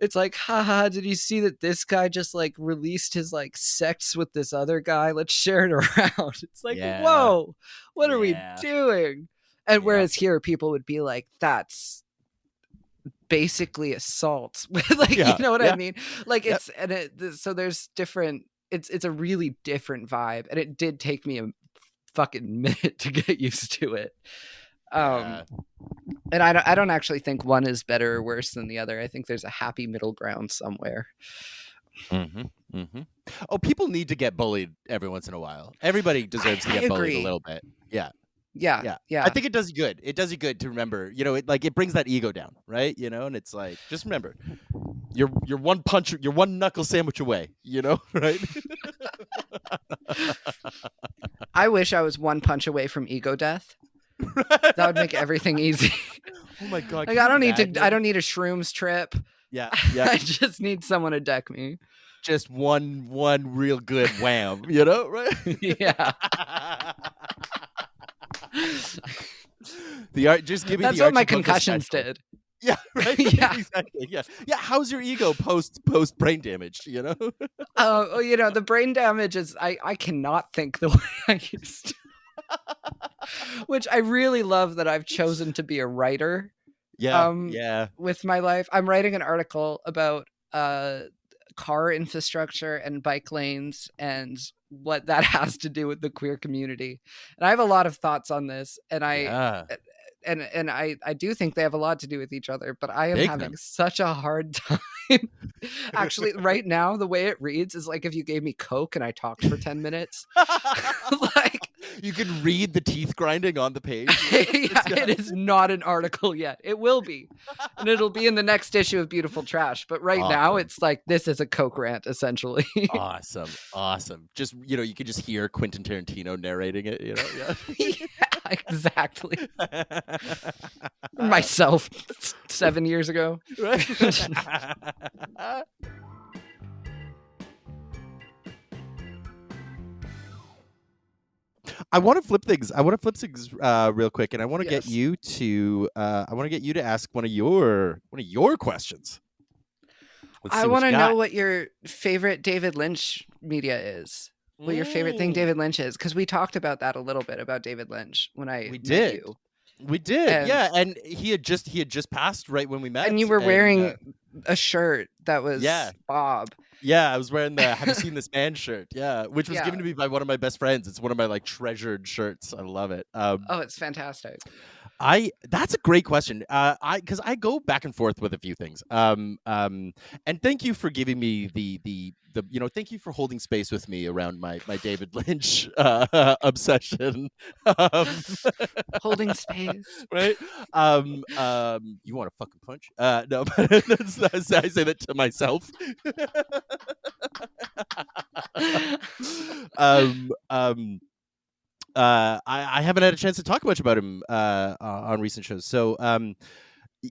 it's like, haha, did you see that this guy just like released his like sex with this other guy? Let's share it around. It's like, whoa, what are we doing? And whereas here, people would be like, that's basically assault. Like, you know what I mean? Like it's, so there's different, it's a really different vibe. And it did take me a fucking minute to get used to it. And I don't actually think one is better or worse than the other. I think there's a happy middle ground somewhere. Oh, people need to get bullied every once in a while. Everybody deserves to get bullied a little bit. Yeah. I think it does you good. It does you good to remember, you know, it brings that ego down, right? You know, and it's like, just remember, you're one knuckle sandwich away, you know, right? I wish I was one punch away from ego death. That would make everything easy. Oh my god! Like, I don't need a shrooms trip. Yeah. I just need someone to deck me. Just one real good wham, you know, right? Yeah. Just give me. That's what my concussions did. Yeah, right. Yeah, exactly. Yeah. How's your ego post brain damage? You know. You know, the brain damage is I cannot think the way I used to. Which I really love that I've chosen to be a writer. With my life, I'm writing an article about car infrastructure and bike lanes and what that has to do with the queer community. And I have a lot of thoughts on this, and I do think they have a lot to do with each other, but I am having such a hard time. Actually, right now, the way it reads is like if you gave me Coke and I talked for 10 minutes. Like, you can read the teeth grinding on the page. It is not an article yet. It will be. And it'll be in the next issue of Beautiful Trash. But right now, it's like, this is a Coke rant, essentially. Awesome. Just, you know, you could just hear Quentin Tarantino narrating it, you know? Yeah, exactly. Myself 7 years ago. Right? I want to flip things real quick, and I want to get you to ask one of your questions. I want to know what your favorite David Lynch media is. What your favorite thing David Lynch is, because we talked about that a little bit about David Lynch when I met you. We did, and he had just passed right when we met, and you were wearing a shirt that was Bob. Yeah, I was wearing the "Have you seen this man" shirt? Yeah, which was given to me by one of my best friends. It's one of my like treasured shirts. I love it. Oh, it's fantastic. That's a great question. Because I go back and forth with a few things. And thank you for giving me thank you for holding space with me around my David Lynch obsession. Um, Holding space. right? You want to fucking punch? No, but I say that to myself. um, um, I haven't had a chance to talk much about him on recent shows. So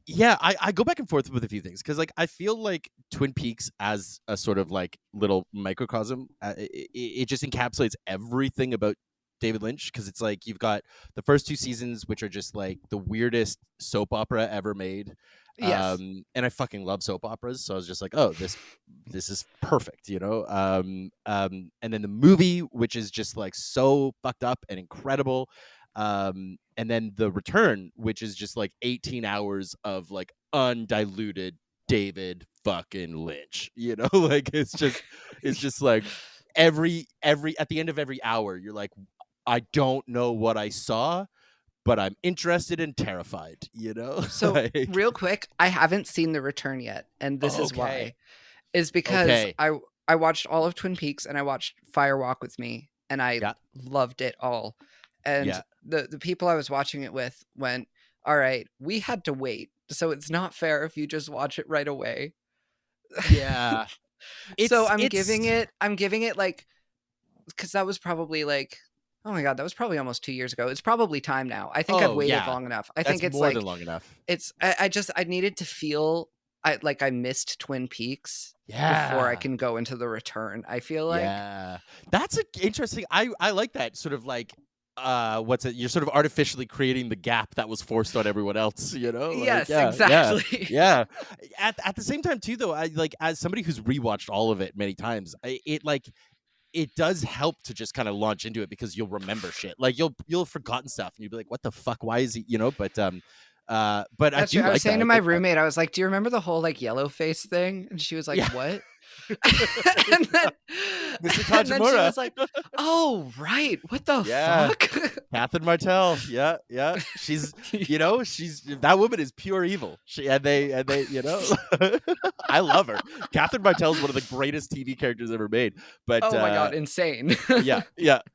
yeah, I go back and forth with a few things because like I feel like Twin Peaks as a sort of like little microcosm, it just encapsulates everything about David Lynch because it's like you've got the first two seasons which are just like the weirdest soap opera ever made. Yes. And I fucking love soap operas, so I was just like, oh, this is perfect, you know. And then the movie, which is just like so fucked up and incredible, and then the return, which is just like 18 hours of like undiluted David fucking Lynch, you know. Like it's just like every at the end of every hour you're like, I don't know what I saw, but I'm interested and terrified, you know. So Like, real quick, I haven't seen The Return yet, and this is okay, why. Is because okay, I watched all of Twin Peaks and I watched Fire Walk with Me, and I yeah, loved it all. And yeah, the people I was watching it with went, "All right, we had to wait, so it's not fair if you just watch it right away." yeah. So It's I'm giving it like, because that was probably like, oh my god, that was probably almost 2 years ago. It's probably time now. I think I've oh waited yeah, long enough. I that's think it's more than like, long enough. I needed to feel I missed Twin Peaks before I Yeah. can go into The Return. I feel like. Yeah. That's a interesting. I like that sort of like what's it? You're sort of artificially creating the gap that was forced on everyone else, you know? Like Yes, yeah, yeah. exactly. Yeah. At the same time too though, I like as somebody who's rewatched all of it many times, it does help to just kind of launch into it because you'll remember shit. Like you'll have forgotten stuff and you'll be like, what the fuck? Why is he, you know? But I That's true. do I was like saying that. to I my think that roommate, I was like, "Do you remember the whole like yellow face thing?" And she was like, yeah. "What?" and then Mr. and then she Kajimura. was like, "Oh, right. What the Yeah. fuck?" Catherine Martell, yeah, yeah. She's, you know, she's that woman is pure evil. You know, I love her. Catherine Martell is one of the greatest TV characters ever made. But Oh my god, insane.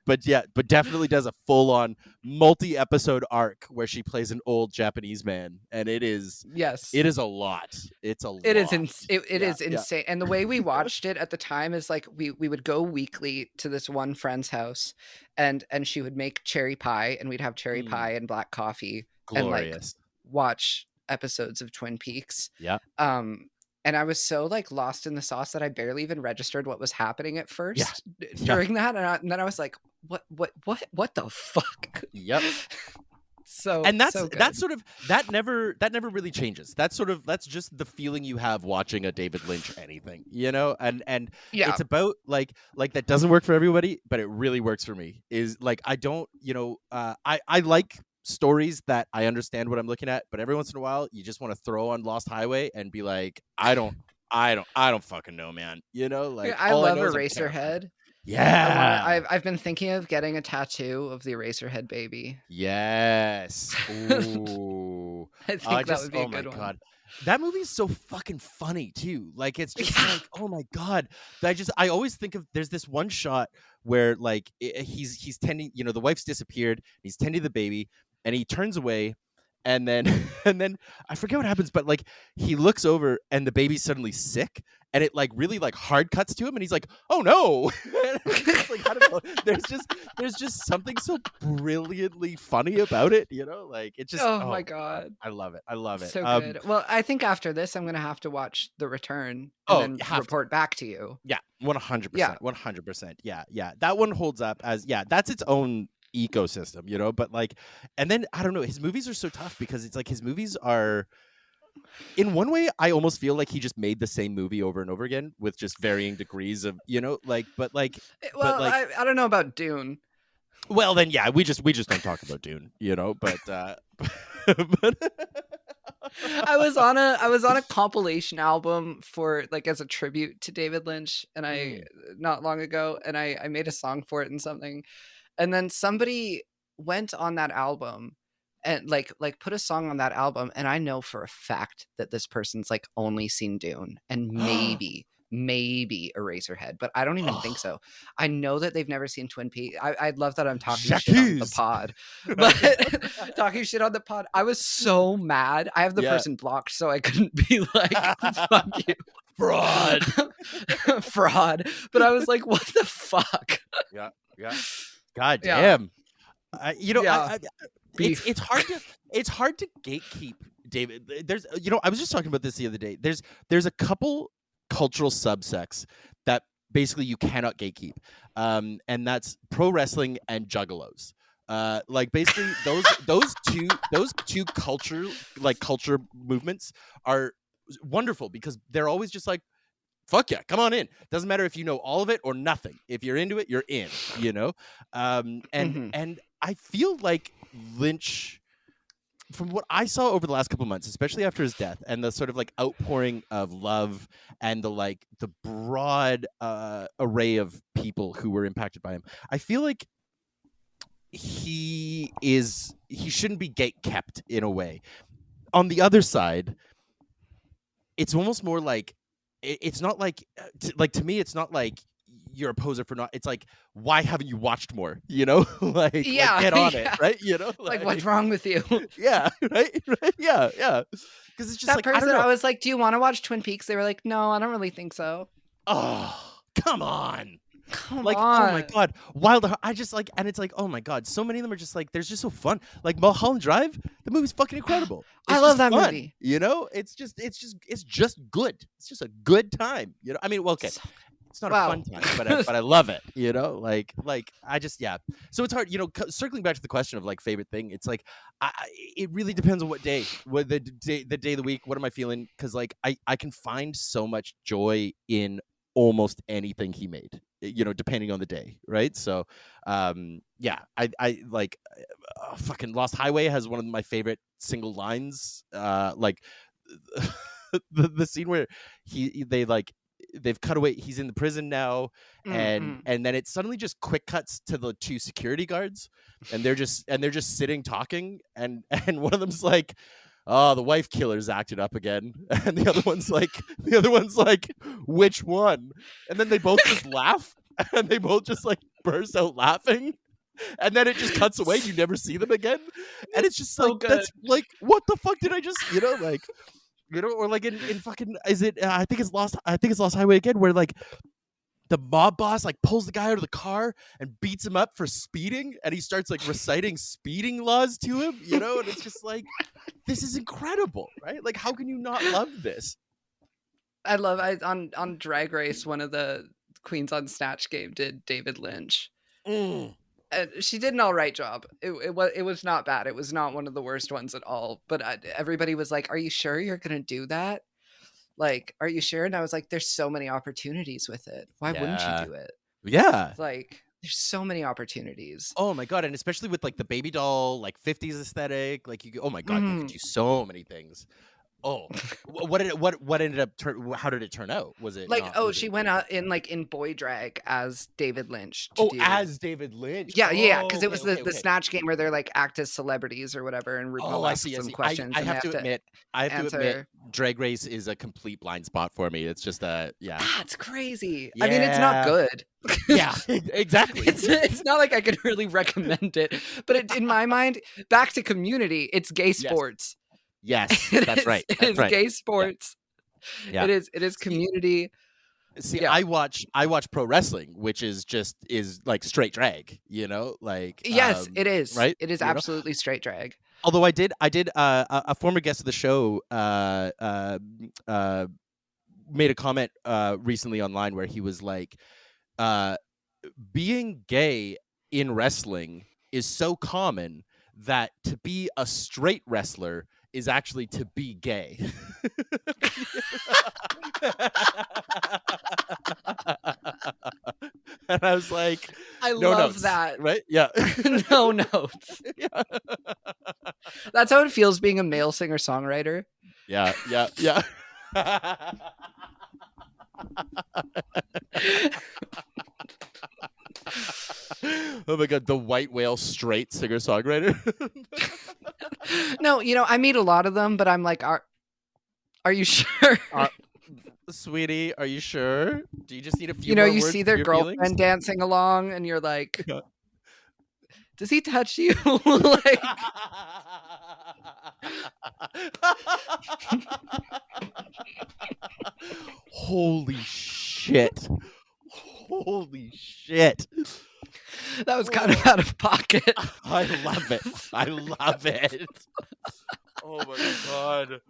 but definitely does a full on multi-episode arc where she plays an old Japanese man, and Yes. it is a lot. It's a It is lot. it Yeah, is yeah. insane. And the way we watched it at the time is like we would go weekly to this one friend's house, and she would make cherry pie, and we'd have cherry Mm, pie and black coffee and like glorious. watch episodes of Twin Peaks. Yeah, Um and I was so like lost in the sauce that I barely even registered what was happening at yeah, first yeah. during that, and then I was like, what the fuck? Yep. So And so that's good. sort of that never really changes. That's just the feeling you have watching a David Lynch anything, you know. And Yeah. it's about like that doesn't work for everybody, but it really works for me. Is like I don't, you know, I like stories that I understand what I'm looking at, but every once in a while you just want to throw on Lost Highway and be like, I don't fucking know, man. You know, Yeah, like I all I love know is I'm terrified. Eraserhead. Yeah. I've been thinking of getting a tattoo of the Eraserhead baby. Yes. I Ooh. think that Just would be a oh my good one. god. That movie is so fucking funny too. Like it's just Yeah. like, oh my god. I always think of there's this one shot where like he's tending, you know, the wife's disappeared, he's tending the baby and he turns away and then and then I forget what happens, but like he looks over and the baby's suddenly sick and it like really like hard cuts to him and he's like, "Oh no." And I'm just like, I don't know. There's just something so brilliantly funny about it, you know? Like it just Oh oh my my god. god. I love it. I love it. So good. Well, I think after this I'm gonna have to watch The Return and Oh, you then have to. report back to you. Yeah, Yeah. 100%. 100%. Yeah, yeah. That one holds up as yeah, that's its own ecosystem, you know? But like and then I don't know, his movies are so tough because it's like his movies are in one way I almost feel like he just made the same movie over and over again with just varying degrees of, you know, like but Well, like I don't know about Dune. well then yeah, we just don't talk about Dune, you know, but but I was on a compilation album for like as a tribute to David Lynch, and I Mm, not long ago, and I made a song for it and something, and then somebody went on that album and like put a song on that album, and I know for a fact that this person's like only seen Dune and maybe Eraserhead, but I don't even think so. I know that they've never seen Twin Peaks. I love that I'm talking shit on the pod, but talking shit on the pod. I was so mad. I have the person blocked, so I couldn't be like, "Fuck you, fraud." But I was like, "What the fuck?" Yeah. God damn. It's hard to gatekeep, David. There's I was just talking about this the other day. There's a couple cultural subsects that basically you cannot gatekeep, and that's pro wrestling and juggalos. Like basically those two culture movements are wonderful because they're always just like, fuck yeah, come on in. Doesn't matter if you know all of it or nothing. If you're into it, you're in, and I feel like Lynch, from what I saw over the last couple of months, especially after his death and the sort of like outpouring of love and the broad array of people who were impacted by him, I feel like he shouldn't be gatekept in a way. On the other side, it's almost more like, it's not like to me, it's not like you're a poser for not. It's like, why haven't you watched more? Like get on it, right? Like what's wrong with you? Yeah, right, yeah. Because it's just that like, person. I don't know. I was like, do you want to watch Twin Peaks? They were like, no, I don't really think so. Oh, come on. Come on. Oh my god, Wilder. I just like, and it's like, oh my god, so many of them are just like, they're just so fun. Like Mulholland Drive, the movie's fucking incredible. I love that movie. It's just good. It's just a good time. I mean, well, okay, it's not a fun time, but I love it. Like I just, yeah. So it's hard. Circling back to the question of like favorite thing, it's like, it really depends on what day, the day of the week. What am I feeling? Because like I can find so much joy in almost anything he made, depending on the day, right? So yeah, I like fucking Lost Highway has one of my favorite single lines, like the scene where they've cut away, he's in the prison now, and then it suddenly just quick cuts to the two security guards, and they're just sitting talking, and one of them's like, oh, the wife killer's acted up again. And the other one's like, which one? And then they both just laugh, and they both just like burst out laughing. And then it just cuts away. You never see them again. And it's just so like, good. That's like, what the fuck did I just, or like in fucking, is it, I think it's Lost Highway again, where like, the mob boss like pulls the guy out of the car and beats him up for speeding, and he starts like reciting speeding laws to him, and it's just like, this is incredible, right? Like, how can you not love this? I love on Drag Race, one of the queens on Snatch Game did David Lynch. And she did an all right job. It was not bad. It was not one of the worst ones at all. But everybody was like, "Are you sure you're gonna do that? Like, are you sure?" And I was like, there's so many opportunities with it. Why wouldn't you do it? Yeah. Like, there's so many opportunities. Oh my god. And especially with like the baby doll, like 50s aesthetic, like you, oh my god, you could do so many things. Oh, what ended up how did it turn out? Was it like, she went out in boy drag as David Lynch. As David Lynch. Yeah, because it was the Snatch Game where they're like act as celebrities or whatever, and RuPaul asks some questions. I have to admit, Drag Race is a complete blind spot for me. It's just that's crazy. Yeah. I mean, it's not good. Yeah, exactly. It's not like I could really recommend it, but in my mind, back to Community, it's gay sports. Yes, that's right. It is gay sports. Yeah. It is Community. See, I watch pro wrestling, which is like straight drag, like yes, it is. Right? It is absolutely straight drag. Although I did a former guest of the show made a comment recently online where he was like, being gay in wrestling is so common that to be a straight wrestler is actually to be gay. And I was like, I no love notes, that. right? Yeah. No notes. Yeah. That's how it feels being a male singer-songwriter. Yeah. Oh my god, the white whale straight singer-songwriter. No, I meet a lot of them, but I'm like, are you sure? Sweetie, are you sure? Do you just need a few more You words see for their your feelings? girlfriend dancing along, and you're like, Yeah. does he touch you? Like, Holy shit. Holy shit. that was kind of out of pocket. I love it. I love it. Oh my god.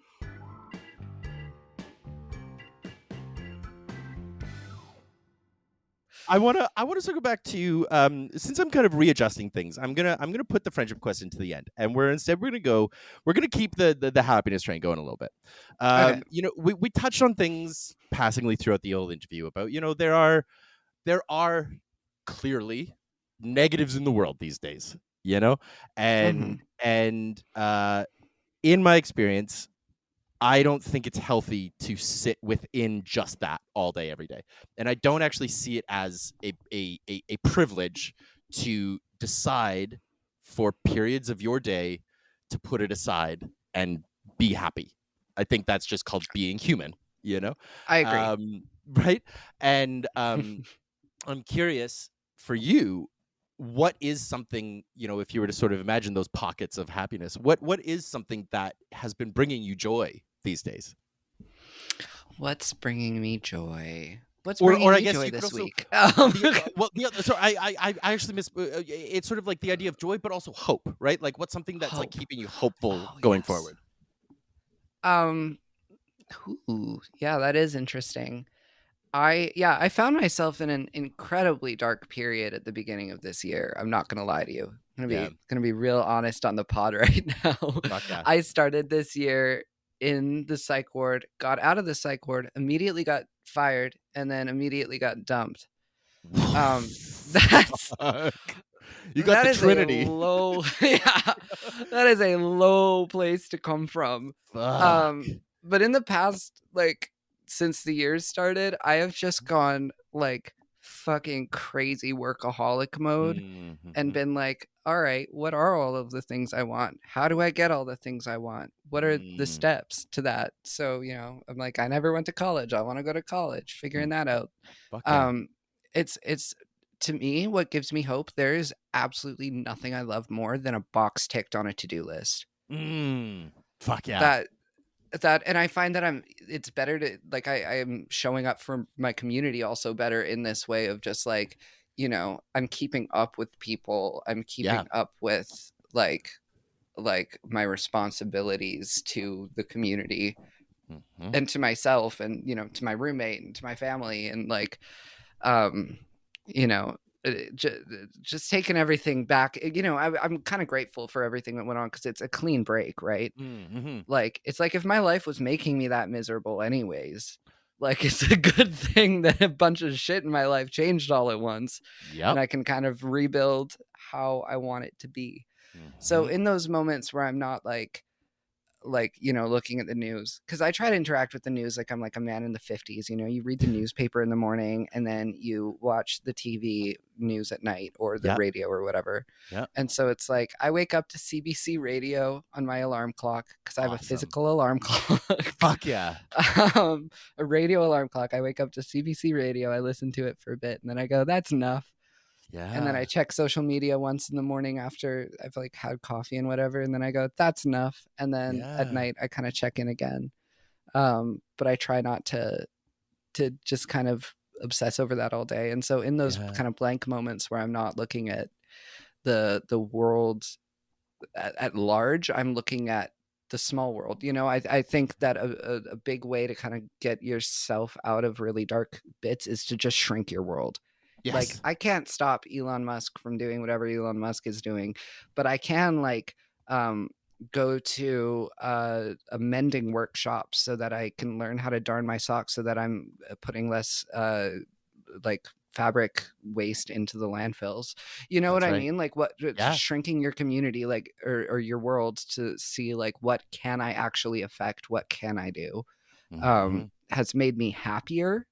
I wanna circle back to since I'm kind of readjusting things, I'm gonna put the friendship question to the end, and we're gonna keep the happiness train going a little bit. Okay. We touched on things passingly throughout the old interview about there are clearly negatives in the world these days, Mm-hmm. and in my experience, I don't think it's healthy to sit within just that all day, every day. And I don't actually see it as a privilege to decide for periods of your day to put it aside and be happy. I think that's just called being human, I agree. right? And I'm curious for you, what is something, if you were to sort of imagine those pockets of happiness, what is something that has been bringing you joy these days? What's bringing me joy? What's Or bringing I me guess joy you could this also week? so I actually miss it's sort of like the idea of joy, but also hope, right? Like what's something that's like Hope. keeping you hopeful Oh, going yes. forward? Um, yeah, that is interesting. I found myself in an incredibly dark period at the beginning of this year. I'm not gonna lie to you. Yeah, Gonna be real honest on the pod right now. fuck yeah. I started this year in the psych ward, got out of the psych ward, immediately got fired, and then immediately got dumped. That's Fuck. You got that the is a Trinity. low yeah, that is a low place to come from. Fuck. But in the past, like, since the years started, I have just gone like fucking crazy workaholic mode and Mm-hmm. been like, all right, what are all of the things I want? How do I get all the things I want? What are the Mm. steps to that? So, I'm like, I never went to college. I want to go to college, figuring that out. Fuck yeah. Um, it's to me what gives me hope. There is absolutely nothing I love more than a box ticked on a to-do list. Fuck yeah. That and I find that it's better to like I am showing up for my community also better in this way of just like, I'm keeping up with people. I'm Yeah. keeping up with like my responsibilities to the community Mm-hmm. and to myself and to my roommate and to my family and like um you know just taking everything back. I'm kind of grateful for everything that went on because it's a clean break, right? Mm-hmm. Like, it's like if my life was making me that miserable anyways, like, it's a good thing that a bunch of shit in my life changed all at once, and Yep. I can kind of rebuild how I want it to be. So Mm-hmm. in those moments where I'm not looking at the news, because I try to interact with the news like I'm like a man in the 50s. You read the newspaper in the morning and then you watch the TV news at night or the Yep. radio or whatever. Yep. And so it's like I wake up to CBC radio on my alarm clock because I have a Awesome. physical alarm clock. Fuck yeah. A radio alarm clock. I wake up to CBC radio, I listen to it for a bit, and then I go, that's enough. And then I Yeah. check social media once in the morning after I've like had coffee and whatever, and then I go, that's enough. And then at Yeah. night I kind of check in again. But I try not to just kind of obsess over that all day. And so in those Yeah. kind of blank moments where I'm not looking at the world at large, I'm looking at the small world. I think that a big way to kind of get yourself out of really dark bits is to just shrink your world. Like, Yes. I can't stop Elon Musk from doing whatever Elon Musk is doing, but I can like go to a mending workshop so that I can learn how to darn my socks so that I'm putting less like fabric waste into the landfills. You know what That's I right. mean? Like, what Yeah. shrinking your community, like, or your world to see like what can I actually affect, what can I do, Mm-hmm. has made me happier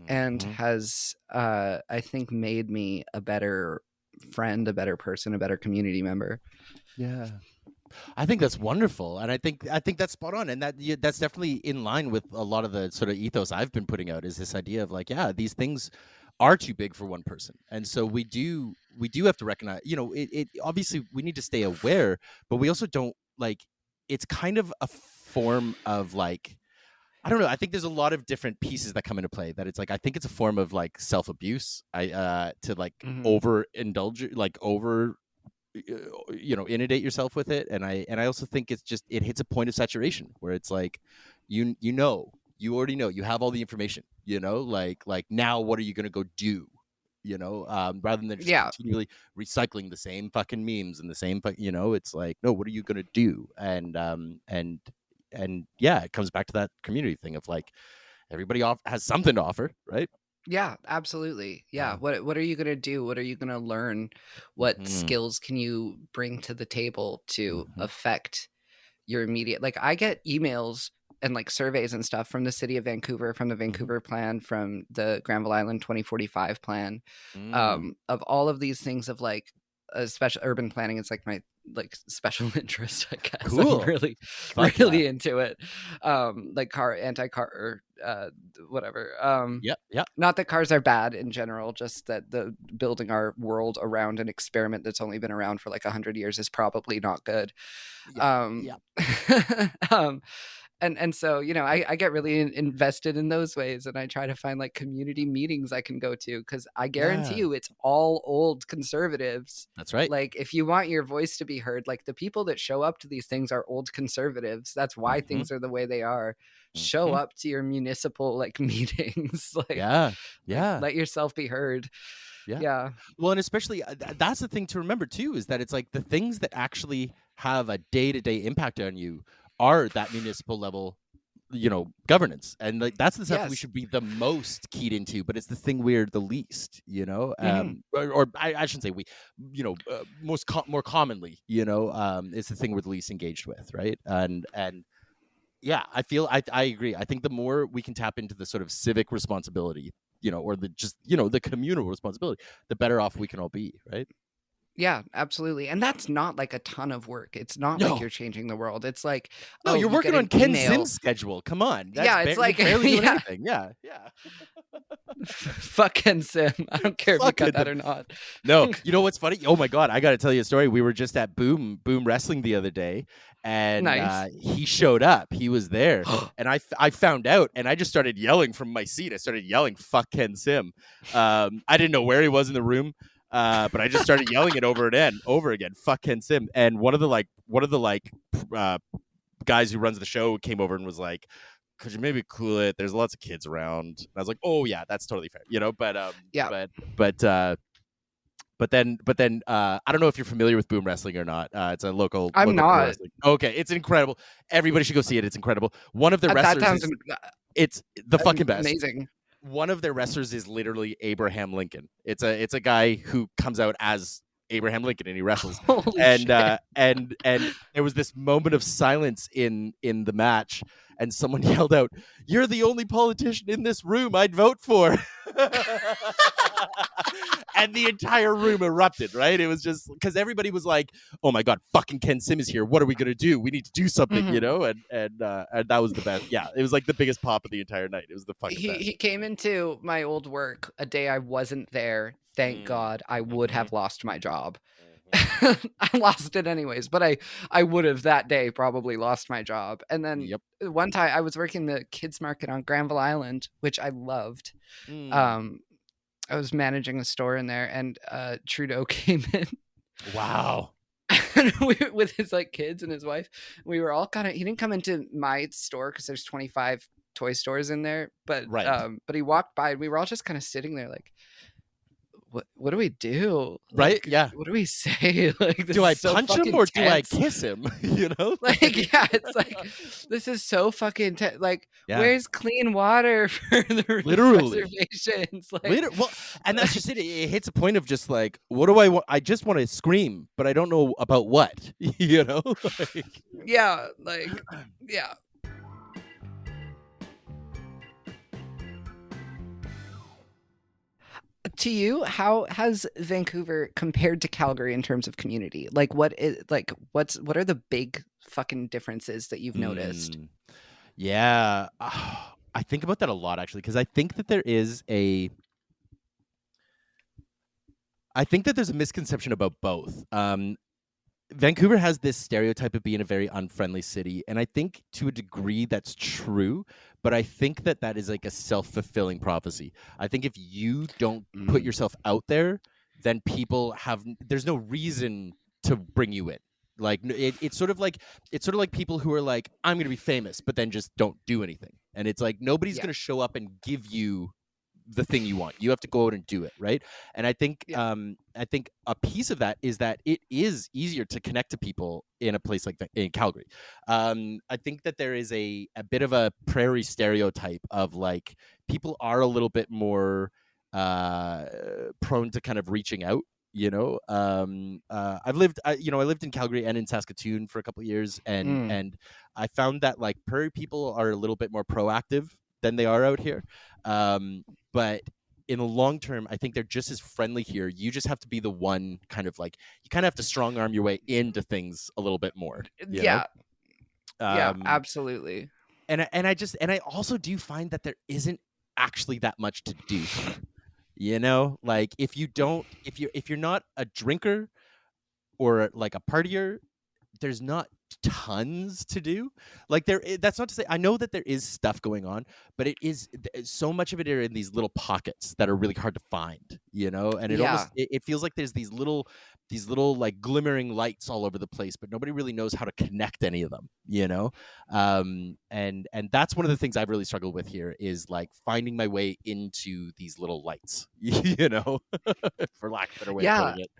and Mm-hmm. has I think made me a better friend, a better person, a better community member. Yeah. I think that's wonderful, and I think that's spot on, and that's definitely in line with a lot of the sort of ethos I've been putting out, is this idea of like, yeah, these things are too big for one person, and so we do have to recognize, it obviously we need to stay aware, but we also don't, like, it's kind of a form of, like, I don't know. I think there's a lot of different pieces that come into play. That it's like, I think it's a form of like self abuse. To like overindulge, like over, inundate yourself with it. And I also think it's just, it hits a point of saturation where it's like, you already know, you have all the information. Like now, what are you gonna go do? Rather than just continually recycling the same fucking memes and the same, it's like, no, what are you gonna do? And yeah, it comes back to that community thing of like, everybody has something to offer, right? Yeah, absolutely. Yeah. What are you going to do? What are you going to learn? What skills can you bring to the table to affect your immediate, like, I get emails and like surveys and stuff from the city of Vancouver, from the Vancouver plan, from the Granville Island 2045 plan, of all of these things of like special urban planning. It's like my like special interest, I guess. Cool. I'm really really into it. Like anti-car or whatever. Yep. Not that cars are bad in general, just that the building our world around an experiment that's only been around for like 100 years is probably not good. And so, I get really invested in those ways, and I try to find like community meetings I can go to, because I guarantee you it's all old conservatives. That's right. Like, if you want your voice to be heard, like, the people that show up to these things are old conservatives. That's why things are the way they are. Show up to your municipal like meetings. Like, like, let yourself be heard. Yeah. Well, and especially that's the thing to remember too, is that it's like the things that actually have a day-to-day impact on you are that municipal level, governance, and like that's the stuff we should be the most keyed into, but it's the thing we're the least, or I shouldn't say we, more commonly, it's the thing we're the least engaged with, right? And yeah, I agree. I think the more we can tap into the sort of civic responsibility, or the communal responsibility, the better off we can all be, right? Yeah, absolutely. And that's not like a ton of work. It's not like you're changing the world. It's like, no, you're working on Ken Sim's schedule. Come on. That's it's like barely doing anything. Yeah. Fuck Ken Sim. I don't care if you cut that or not. No, you know what's funny? Oh my God, I got to tell you a story. We were just at Boom Wrestling the other day, and he showed up. He was there, and I found out, and I just started yelling from my seat. I started yelling, "Fuck Ken Sim." I didn't know where he was in the room. But I just started yelling it over again. Fuck Ken Sim. And one of the guys who runs the show came over and was like, "Could you maybe cool it? There's lots of kids around." And I was like, "Oh yeah, that's totally fair." But then I don't know if you're familiar with Boom Wrestling or not. It's a local. I'm not. Wrestling. Okay, it's incredible. Everybody should go see it. It's incredible. One of the wrestlers. It's the fucking best. Amazing. One of their wrestlers is literally Abraham Lincoln. It's a guy who comes out as Abraham Lincoln and he wrestles. And there was this moment of silence in the match, and someone yelled out, "You're the only politician in this room I'd vote for." And the entire room erupted, right? It was just because everybody was like, "Oh my God, fucking Ken Sim is here. What are we gonna do? We need to do something," And that was the best. Yeah, it was like the biggest pop of the entire night. It was the fucking best. He came into my old work a day I wasn't there. Thank God. I would have lost my job. I lost it anyways, but I would have that day probably lost my job. And then one time I was working the kids market on Granville Island, which I loved. I was managing a store in there, and Trudeau came in. Wow. And with his like kids and his wife, we were all he didn't come into my store because there's 25 toy stores in there, but he walked by and we were all just kind of sitting there like, what do we do? Right? Like, yeah. What do we say? Like, do I punch him or do I kiss him? Like, yeah, it's like, this is so fucking like, where's clean water for the reservations? Like, well, and that's just it. It hits a point of just like, what do I want? I just want to scream, but I don't know about what, Like, yeah. To you, how has Vancouver compared to Calgary in terms of community? Like, what are the big fucking differences that you've noticed? Mm, yeah. I think about that a lot actually, because I think that there's a misconception about both. Vancouver has this stereotype of being a very unfriendly city, and I think to a degree that's true. But I think that that is like a self-fulfilling prophecy. I think if you don't put Mm, yourself out there, then there's no reason to bring you in. Like it's sort of like people who are like, I'm going to be famous, but then just don't do anything, and it's like nobody's yeah, going to show up and give you the thing you want. You have to go out and do it, right? And yeah, I think a piece of that is that it is easier to connect to people in a place like that, in Calgary. I think that there is a bit of a prairie stereotype of like people are a little bit more uh prone to kind of reaching out. I lived in Calgary and in Saskatoon for a couple of years, mm, and I found that like prairie people are a little bit more proactive than they are out here. But in the long term, I think they're just as friendly here. You just have to be the one kind of like you kind of have to strong arm your way into things a little bit more, you know? yeah, yeah, Um, absolutely. and I also do find that there isn't actually that much to do here. You know, like if you're not a drinker or like a partier, there's not tons to do. Like that's not to say I know that there is stuff going on, but so much of it are in these little pockets that are really hard to find, and Yeah, it feels like there's these little like glimmering lights all over the place, but nobody really knows how to connect any of them. And that's one of the things I've really struggled with here is like finding my way into these little lights, for lack of a better way of yeah. putting it.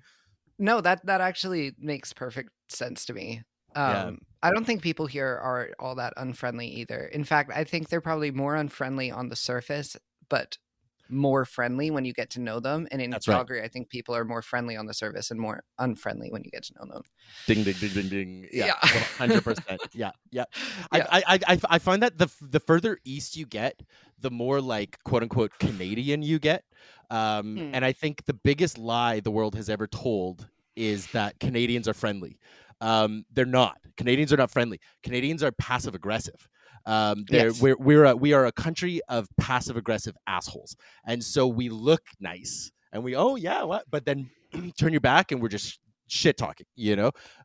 No, that actually makes perfect sense to me. Yeah, I don't think people here are all that unfriendly either. In fact, I think they're probably more unfriendly on the surface, but more friendly when you get to know them. And in that's right. Calgary, I think people are more friendly on the surface and more unfriendly when you get to know them. Ding ding ding ding ding. Yeah, Yeah. 100%. Yeah, yeah. Yeah. I find that the further east you get, the more like quote unquote Canadian you get. Hmm. And I think the biggest lie the world has ever told is that Canadians are friendly. They're not. Canadians are not friendly. Canadians are passive aggressive. Yes. We are a country of passive aggressive assholes, and so we look nice and oh yeah what, but then turn your back and we're just shit talking.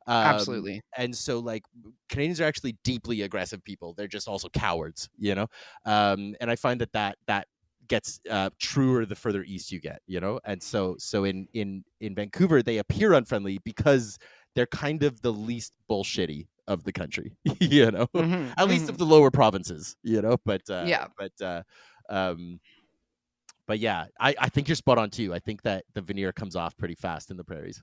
Absolutely. And so like Canadians are actually deeply aggressive people. They're just also cowards. And I find that gets truer the further east you get. And so in Vancouver they appear unfriendly because they're kind of the least bullshitty of the country. Hmm. At least of Hmm. the lower provinces. Yeah. Um but yeah, I think you're spot on too. I think that the veneer comes off pretty fast in the prairies.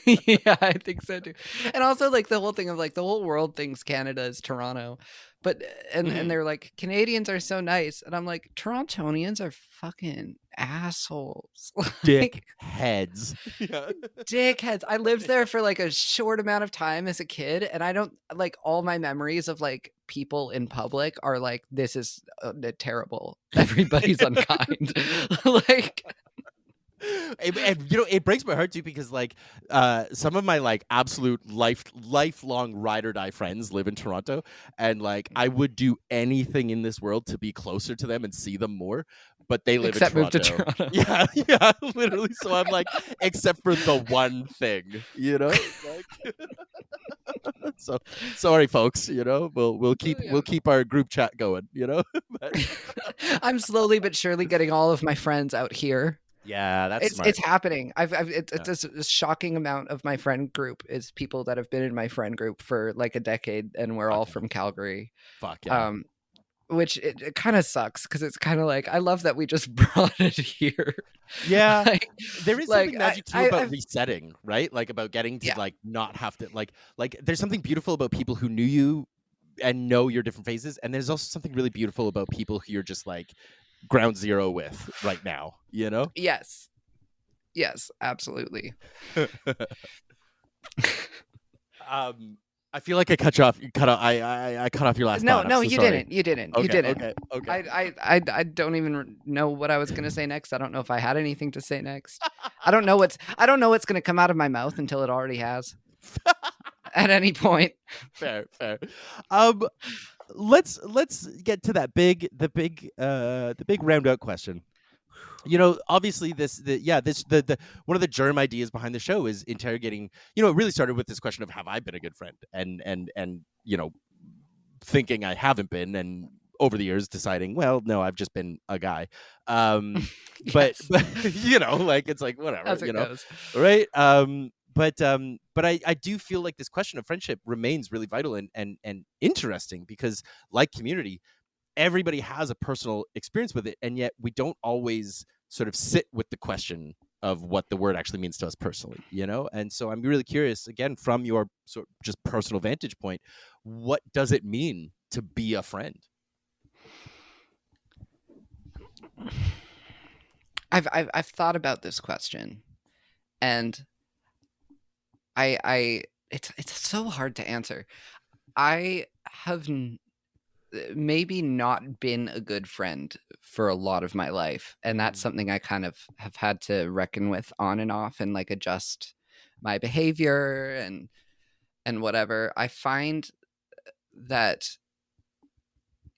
Yeah, I think so too. And also like the whole thing of like the whole world thinks Canada is Toronto. But and Mhm. they're like Canadians are so nice and I'm like Torontonians are fucking assholes. Dick Like heads. Yeah. dickheads. I lived there for like a short amount of time as a kid and I don't like all my memories of like people in public are like this is terrible. Everybody's unkind. Like It breaks my heart too because like some of my like absolute lifelong ride or die friends live in Toronto, and like I would do anything in this world to be closer to them and see them more, but they live in except move to Toronto. Toronto. Yeah, yeah, literally. So I'm like, except for the one thing. Like, so sorry, folks. We'll Yeah. keep our group chat going. But I'm slowly but surely getting all of my friends out here. yeah, that's It's smart. happening. Yeah. It's a shocking amount of my friend group is people that have been in my friend group for like a decade, and we're Fuck all yeah. from Calgary. Fuck yeah. Um, which it kind of sucks because it's kind of like I love that we just brought it here. Yeah, like, there is like something magic too about I've resetting, right? Like about getting to yeah, like not have to like there's something beautiful about people who knew you and know your different phases, and there's also something really beautiful about people who you're just like ground zero with right now. yes, yes, absolutely. um I feel like I cut you off. You cut off. I cut off your last No, thought. I'm no, so you sorry. didn't. You didn't. You Okay. didn't. Okay. Okay. I don't even know what I was gonna say next. I don't know if I had anything to say next. I don't know what's gonna come out of my mouth until it already has. At any point. Fair. Fair. Um, let's get to that the big round out question. Obviously the one of the germ ideas behind the show is interrogating. It really started with this question of, have I been a good friend, and thinking I haven't been, and over the years deciding, well, no, I've just been a guy. But Yes. but like, it's like, whatever, As it goes. right? But I do feel like this question of friendship remains really vital and interesting, because, like community, everybody has a personal experience with it, and yet we don't always sort of sit with the question of what the word actually means to us personally, and so I'm really curious, again, from your sort of just personal vantage point, what does it mean to be a friend? I've thought about this question, and it's so hard to answer. I have maybe not been a good friend for a lot of my life, and that's something I kind of have had to reckon with on and off, and like adjust my behavior and whatever. I find that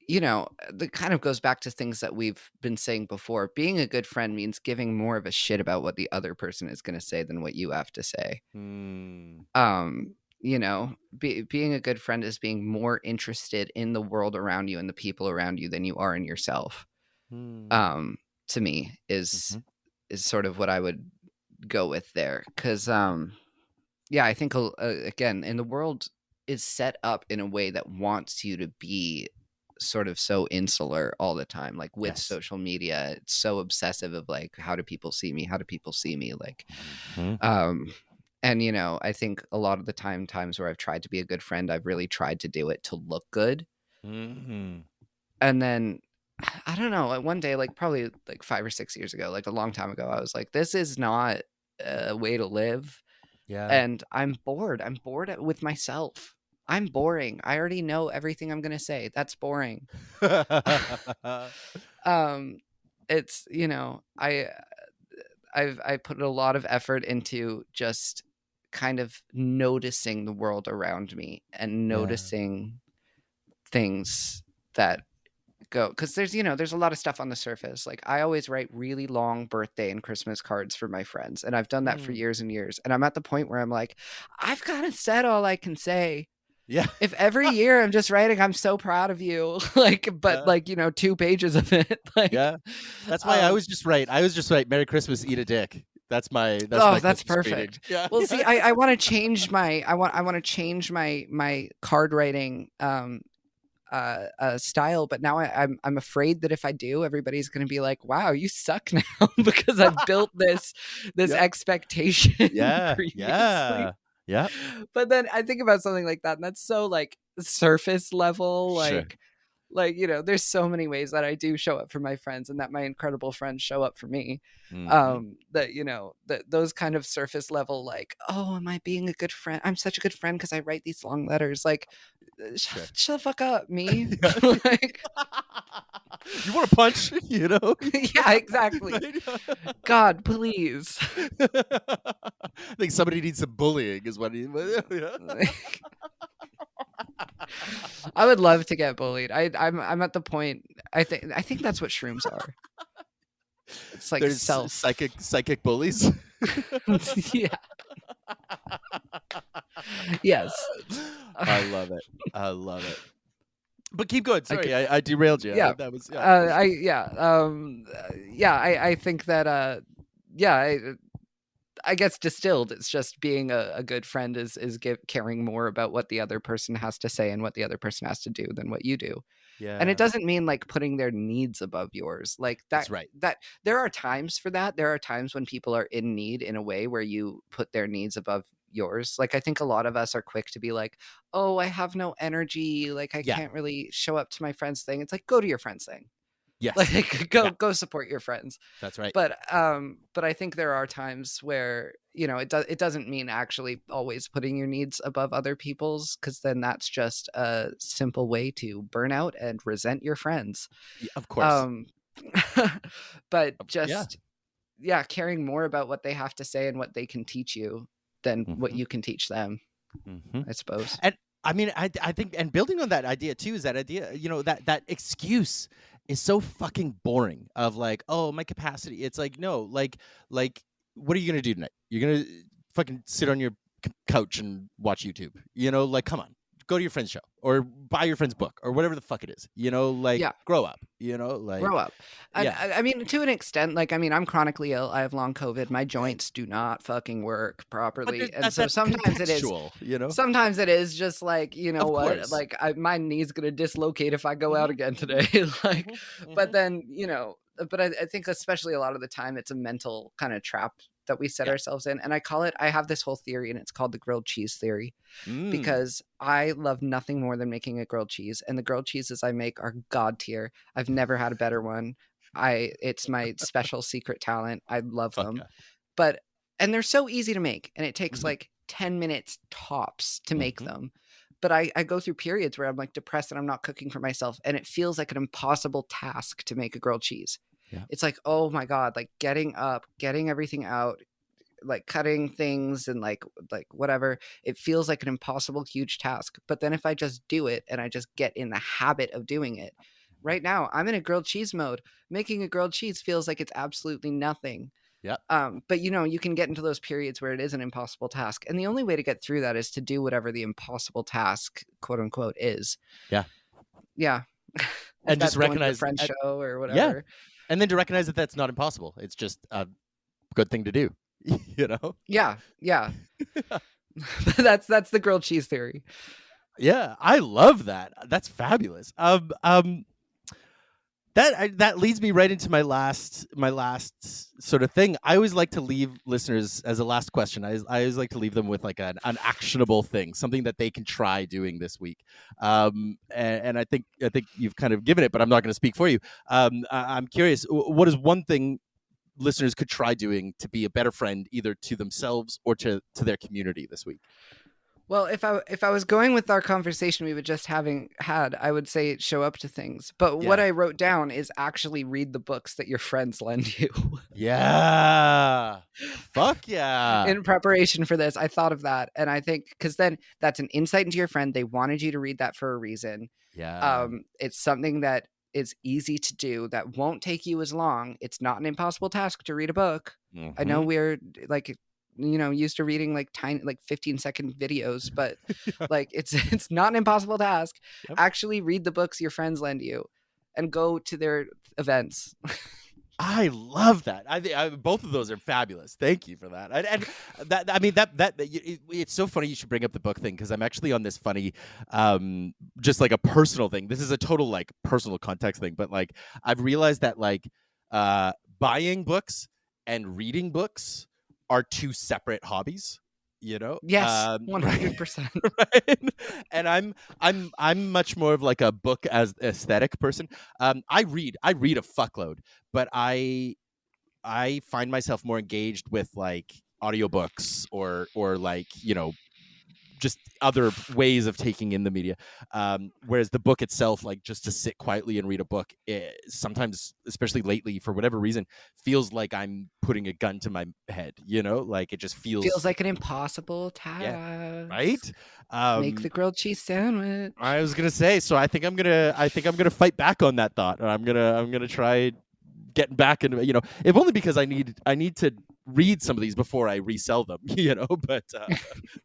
that kind of goes back to things that we've been saying before. Being a good friend means giving more of a shit about what the other person is going to say than what you have to say. Being a good friend is being more interested in the world around you and the people around you than you are in yourself. To me is sort of what I would go with there. Cause I think again, in the world is set up in a way that wants you to be sort of so insular all the time. Like with social media, it's so obsessive of like, how do people see me? How do people see me? Like, and I think a lot of the times where I've tried to be a good friend, I've really tried to do it to look good. And then I don't know, one day, like probably like 5 or 6 years ago, like a long time ago, I was like, this is not a way to live. And I'm bored with myself. I'm boring. I already know everything I'm gonna say. That's boring. It's I put a lot of effort into just kind of noticing the world around me and noticing things that go, because there's a lot of stuff on the surface. Like I always write really long birthday and Christmas cards for my friends, and I've done that for years and years, and I'm at the point where I'm like, I've kind of said all I can say. If every year I'm just writing, I'm so proud of you, like, but like 2 pages of it, like, that's why I was just write Merry Christmas, eat a dick. That's my that's perfect. Well, see, I want to change my I want to change my card writing style, but now I'm afraid that if I do, everybody's going to be like, wow, you suck now, because I've built this expectation previously. But then I think about something like that, and that's so like surface level, like there's so many ways that I do show up for my friends, and that my incredible friends show up for me. That those kind of surface level, like, oh, am I being a good friend? I'm such a good friend because I write these long letters. Like, shut the fuck up, me. Like, you want to punch, yeah, exactly. God, please. I think somebody needs some bullying, is what he. I would love to get bullied. I'm at the point. I think that's what shrooms are. It's like there's psychic bullies. Yeah. Yes. I love it. But keep going. Sorry, I derailed you. Yeah, that was I think that I guess distilled, it's just being a good friend is caring more about what the other person has to say and what the other person has to do than what you do. And it doesn't mean like putting their needs above yours. Like that's right. That there are times for that. There are times when people are in need in a way where you put their needs above yours. Like I think a lot of us are quick to be like, oh, I have no energy. Like I can't really show up to my friend's thing. It's like, go to your friend's thing. Yes. Like Yeah. go support your friends. That's right. But I think there are times where, it doesn't mean actually always putting your needs above other people's, because then that's just a simple way to burn out and resent your friends. Of course. Um but Yeah. just, yeah, caring more about what they have to say and what they can teach you than what Mhm. you can teach them, Mhm. I suppose. And I mean, I think, and building on that idea too, is that idea, that excuse is so fucking boring of like, oh, my capacity. It's like, no, like, what are you gonna do tonight? You're gonna fucking sit on your couch and watch YouTube. Like, come on, go to your friend's show or buy your friend's book or whatever the fuck it is. Like, Yeah. grow up. Like, Grow up. And yeah. I mean, to an extent, like, I mean, I'm chronically ill. I have long COVID. My joints do not fucking work But properly. And so that's contextual. sometimes it is just like, you know Of what, course. like my knee's going to dislocate if I go out Hmm. again today. Like, Hmm. but Hmm. then, but I think especially a lot of the time it's a mental kind of trap that we set Yeah. ourselves in. And I have this whole theory, and it's called the grilled cheese theory, Mm. because I love nothing more than making a grilled cheese, and the grilled cheeses I make are god tier. I've never had a better one. It's my special secret talent. I love Fuck them. yeah. But and they're so easy to make, and it takes Hmm. like 10 minutes tops to make Hmm. them. But I go through periods where I'm like depressed and I'm not cooking for myself, and it feels like an impossible task to make a grilled cheese. Yeah. It's like, oh my god, like getting up, getting everything out, like cutting things and like whatever, it feels like an impossible huge task. But then if I just do it and I just get in the habit of doing it, right now I'm in a grilled cheese mode. Making a grilled cheese feels like it's absolutely nothing. Yep. But you can get into those periods where it is an impossible task, and the only way to get through that is to do whatever the impossible task, quote unquote, is. Yeah. Yeah. If And just that's going to a recognize, friend's show or yeah, whatever. and then to recognize that that's not impossible. It's just a good thing to do. you know. Yeah, yeah. That's the grilled cheese theory. Yeah, I love that. That's fabulous. That leads me right into my last sort of thing. I always like to leave listeners as a last question. I always like to leave them with like an actionable thing, something that they can try doing this week. And I think you've kind of given it, but I'm not going to speak for you. I'm curious. What is one thing listeners could try doing to be a better friend, either to themselves or to their community this week? Well, if I was going with our conversation we were just having had, I would say show up to things. But what Yeah. I wrote down is actually read the books that your friends lend you. Yeah. Fuck yeah. In preparation for this, I thought of that, and I think because then that's an insight into your friend. They wanted you to read that for a reason. Yeah. It's something that is easy to do, that won't take you as long. It's not an impossible task to read a book. I know Mm-hmm. we're like, used to reading like tiny, like 15-second videos, but like it's not an impossible task. Yep. Actually read the books your friends lend you and go to their events. I love that. I both of those are fabulous. Thank you for that. And that, I mean, it's so funny you should bring up the book thing, because I'm actually on this funny, just like a personal thing. This is a total like personal context thing, but like I've realized that like buying books and reading books are two separate hobbies. Yes, Right? 100%. Right? And I'm much more of like a book as aesthetic person. I read a fuckload, but I find myself more engaged with like audiobooks or like just other ways of taking in the media. Whereas the book itself, like just to sit quietly and read a book, sometimes, especially lately, for whatever reason, feels like I'm putting a gun to my head. Like it just Feels feels, like an impossible yeah, task. right. Make the grilled cheese sandwich. I was gonna say, so I think I'm gonna fight back on that thought. I'm gonna try getting back into if only because I need to read some of these before I resell them. But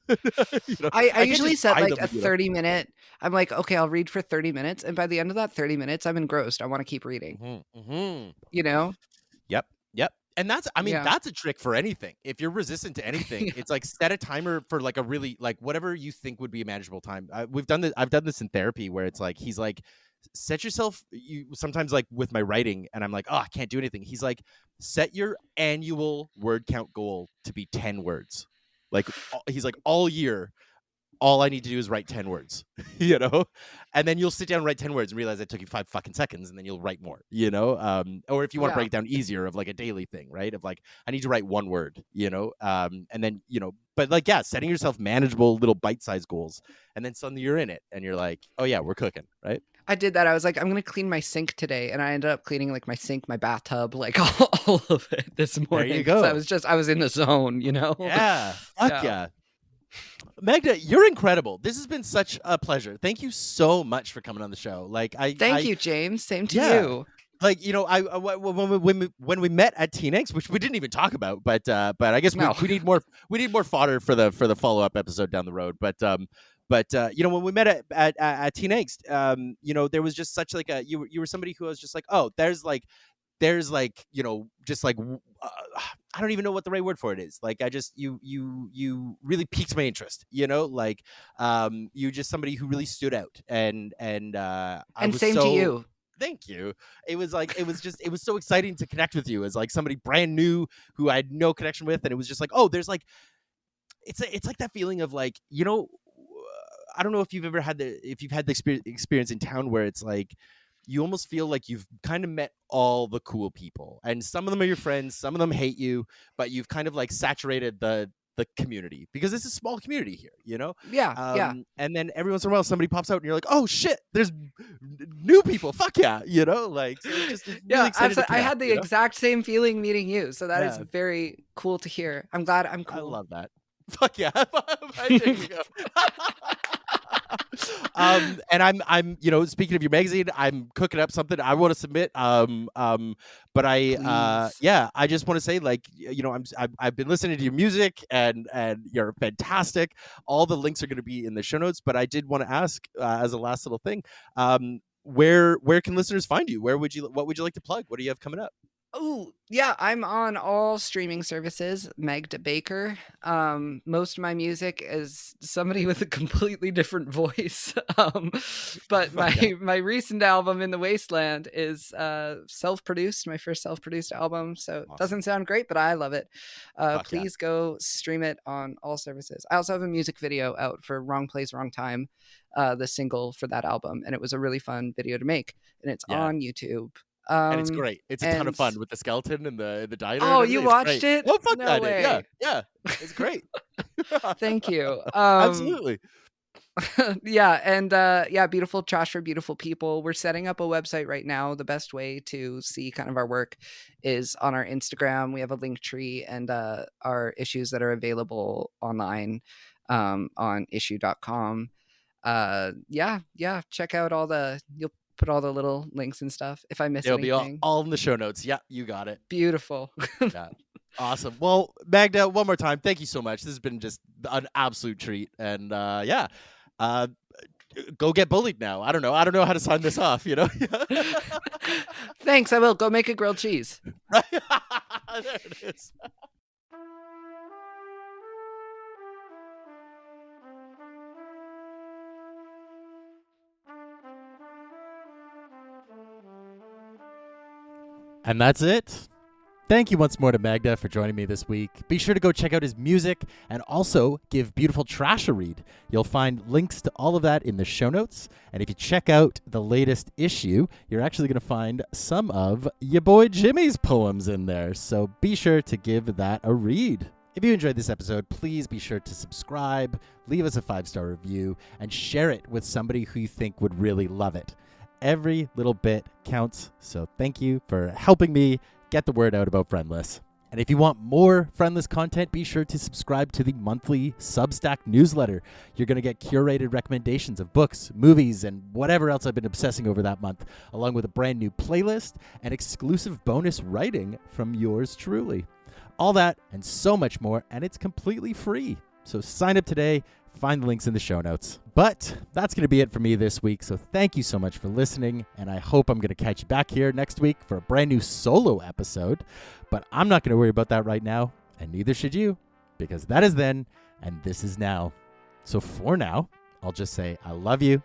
I I can't usually just set buy like them. a 30-minute. I'm like, okay, I'll read for 30 minutes. And by the end of that 30 minutes, I'm engrossed. I want to keep reading, Mm-hmm, mm-hmm. you know? Yep, yep. And Yeah. that's a trick for anything. If you're resistant to anything, Yeah. it's like set a timer for like a really like whatever you think would be a manageable time. We've done this. I've done this in therapy where it's like he's like, set yourself. You sometimes like with my writing, and I'm like, oh, I can't do anything. He's like, set your annual word count goal to be 10 words. Like he's like all year. all I need to do is write 10 words, you know? And then you'll sit down and write 10 words and realize it took you 5 fucking seconds, and then you'll write more, you know? Or if you want to break it down easier, of like a daily thing, right? Of like, I need to write 1 word, you know? And then, you know, but like, yeah, setting yourself manageable little bite-sized goals, and then suddenly you're in it and you're like, oh yeah, we're cooking, right? I did that. I was like, I'm going to clean my sink today. And I ended up cleaning like my sink, my bathtub, like all of it this morning. There you go. I was in the zone, you know? Yeah. Fuck yeah. Magda, you're incredible. This has been such a pleasure. Thank you so much for coming on the show. Like, Thank you, James. Same to you. Like, you know, when we met at TNX, which we didn't even talk about, but I guess we need more fodder for the follow-up episode down the road. But you know, when we met at TNX, you know, there was just such like a you were somebody who was just like, oh, there's like, you know, just like I don't even know what the right word for it is. Like, I just you really piqued my interest, you know, like you just somebody who really stood out, and same to you. Thank you. It was so exciting to connect with you as like somebody brand new who I had no connection with, and it was just like, oh, there's like, it's like that feeling of like, you know, I don't know if you've had the experience in town where it's like you almost feel like you've kind of met all the cool people, and some of them are your friends, some of them hate you, but you've kind of like saturated the community, because it's a small community here, you know? Yeah. And then every once in a while somebody pops out and you're like, oh shit, there's new people. Fuck yeah, you know? Like, so it's just really excited to connect, I had the exact same feeling meeting you, so that is Yeah. very cool to hear. I'm glad I'm cool. I love that. Fuck yeah. There you go. And I'm you know, speaking of your magazine, I'm cooking up something I want to submit. But I just want to say, like, you know, I've been listening to your music, and you're fantastic. All the links are going to be in the show notes, but I did want to ask, as a last little thing, where can listeners find you? What would you like to plug? What do you have coming up? Oh, yeah, I'm on all streaming services, Magda Baker. Most of my music is somebody with a completely different voice. But my recent album, In the Wasteland, is self-produced, my first self-produced album. So It doesn't sound great, but I love it. Please go stream it on all services. I also have a music video out for Wrong Place, Wrong Time, the single for that album. And it was a really fun video to make. And it's on YouTube. And it's great. It's a ton of fun with the skeleton and the diner. Oh, you watched it? Oh, fuck, no I way. did. Yeah. It's great. Thank you. Absolutely. Yeah, and Beautiful Trash for Beautiful People. We're setting up a website right now. The best way to see kind of our work is on our Instagram. We have a link tree, and our issues that are available online on issue.com. Check out you'll put all the little links and stuff. If I miss anything, it'll be all in the show notes. Yeah, you got it. Beautiful. Yeah. Awesome. Well, Magda, one more time, thank you so much. This has been just an absolute treat. And go get bullied now. I don't know how to sign this off, you know? Thanks, I will. Go make a grilled cheese. Right? There it is. And that's it. Thank you once more to Magda for joining me this week. Be sure to go check out his music and also give Beautiful Trash a read. You'll find links to all of that in the show notes. And if you check out the latest issue, you're actually going to find some of your boy Jimmy's poems in there. So be sure to give that a read. If you enjoyed this episode, please be sure to subscribe, leave us a 5-star review, and share it with somebody who you think would really love it. Every little bit counts, so thank you for helping me get the word out about Friendless. And if you want more Friendless content, be sure to subscribe to the monthly Substack newsletter. You're going to get curated recommendations of books, movies, and whatever else I've been obsessing over that month, along with a brand new playlist and exclusive bonus writing from yours truly. All that and so much more, and it's completely free. So sign up today. Find the links in the show notes. But that's going to be it for me this week. So thank you so much for listening. And I hope I'm going to catch you back here next week for a brand new solo episode. But I'm not going to worry about that right now. And neither should you, because that is then and this is now. So for now, I'll just say I love you.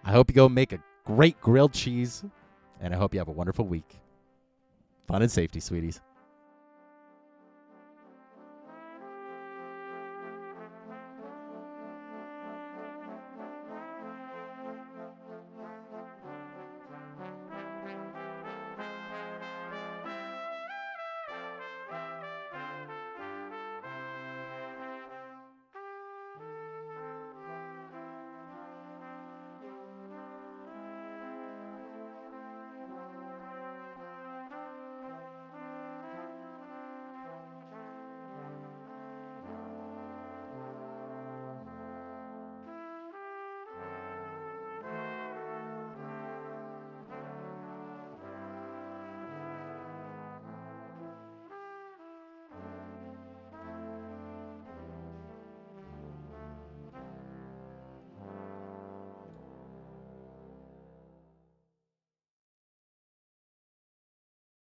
I hope you go make a great grilled cheese. And I hope you have a wonderful week. Fun and safety, sweeties.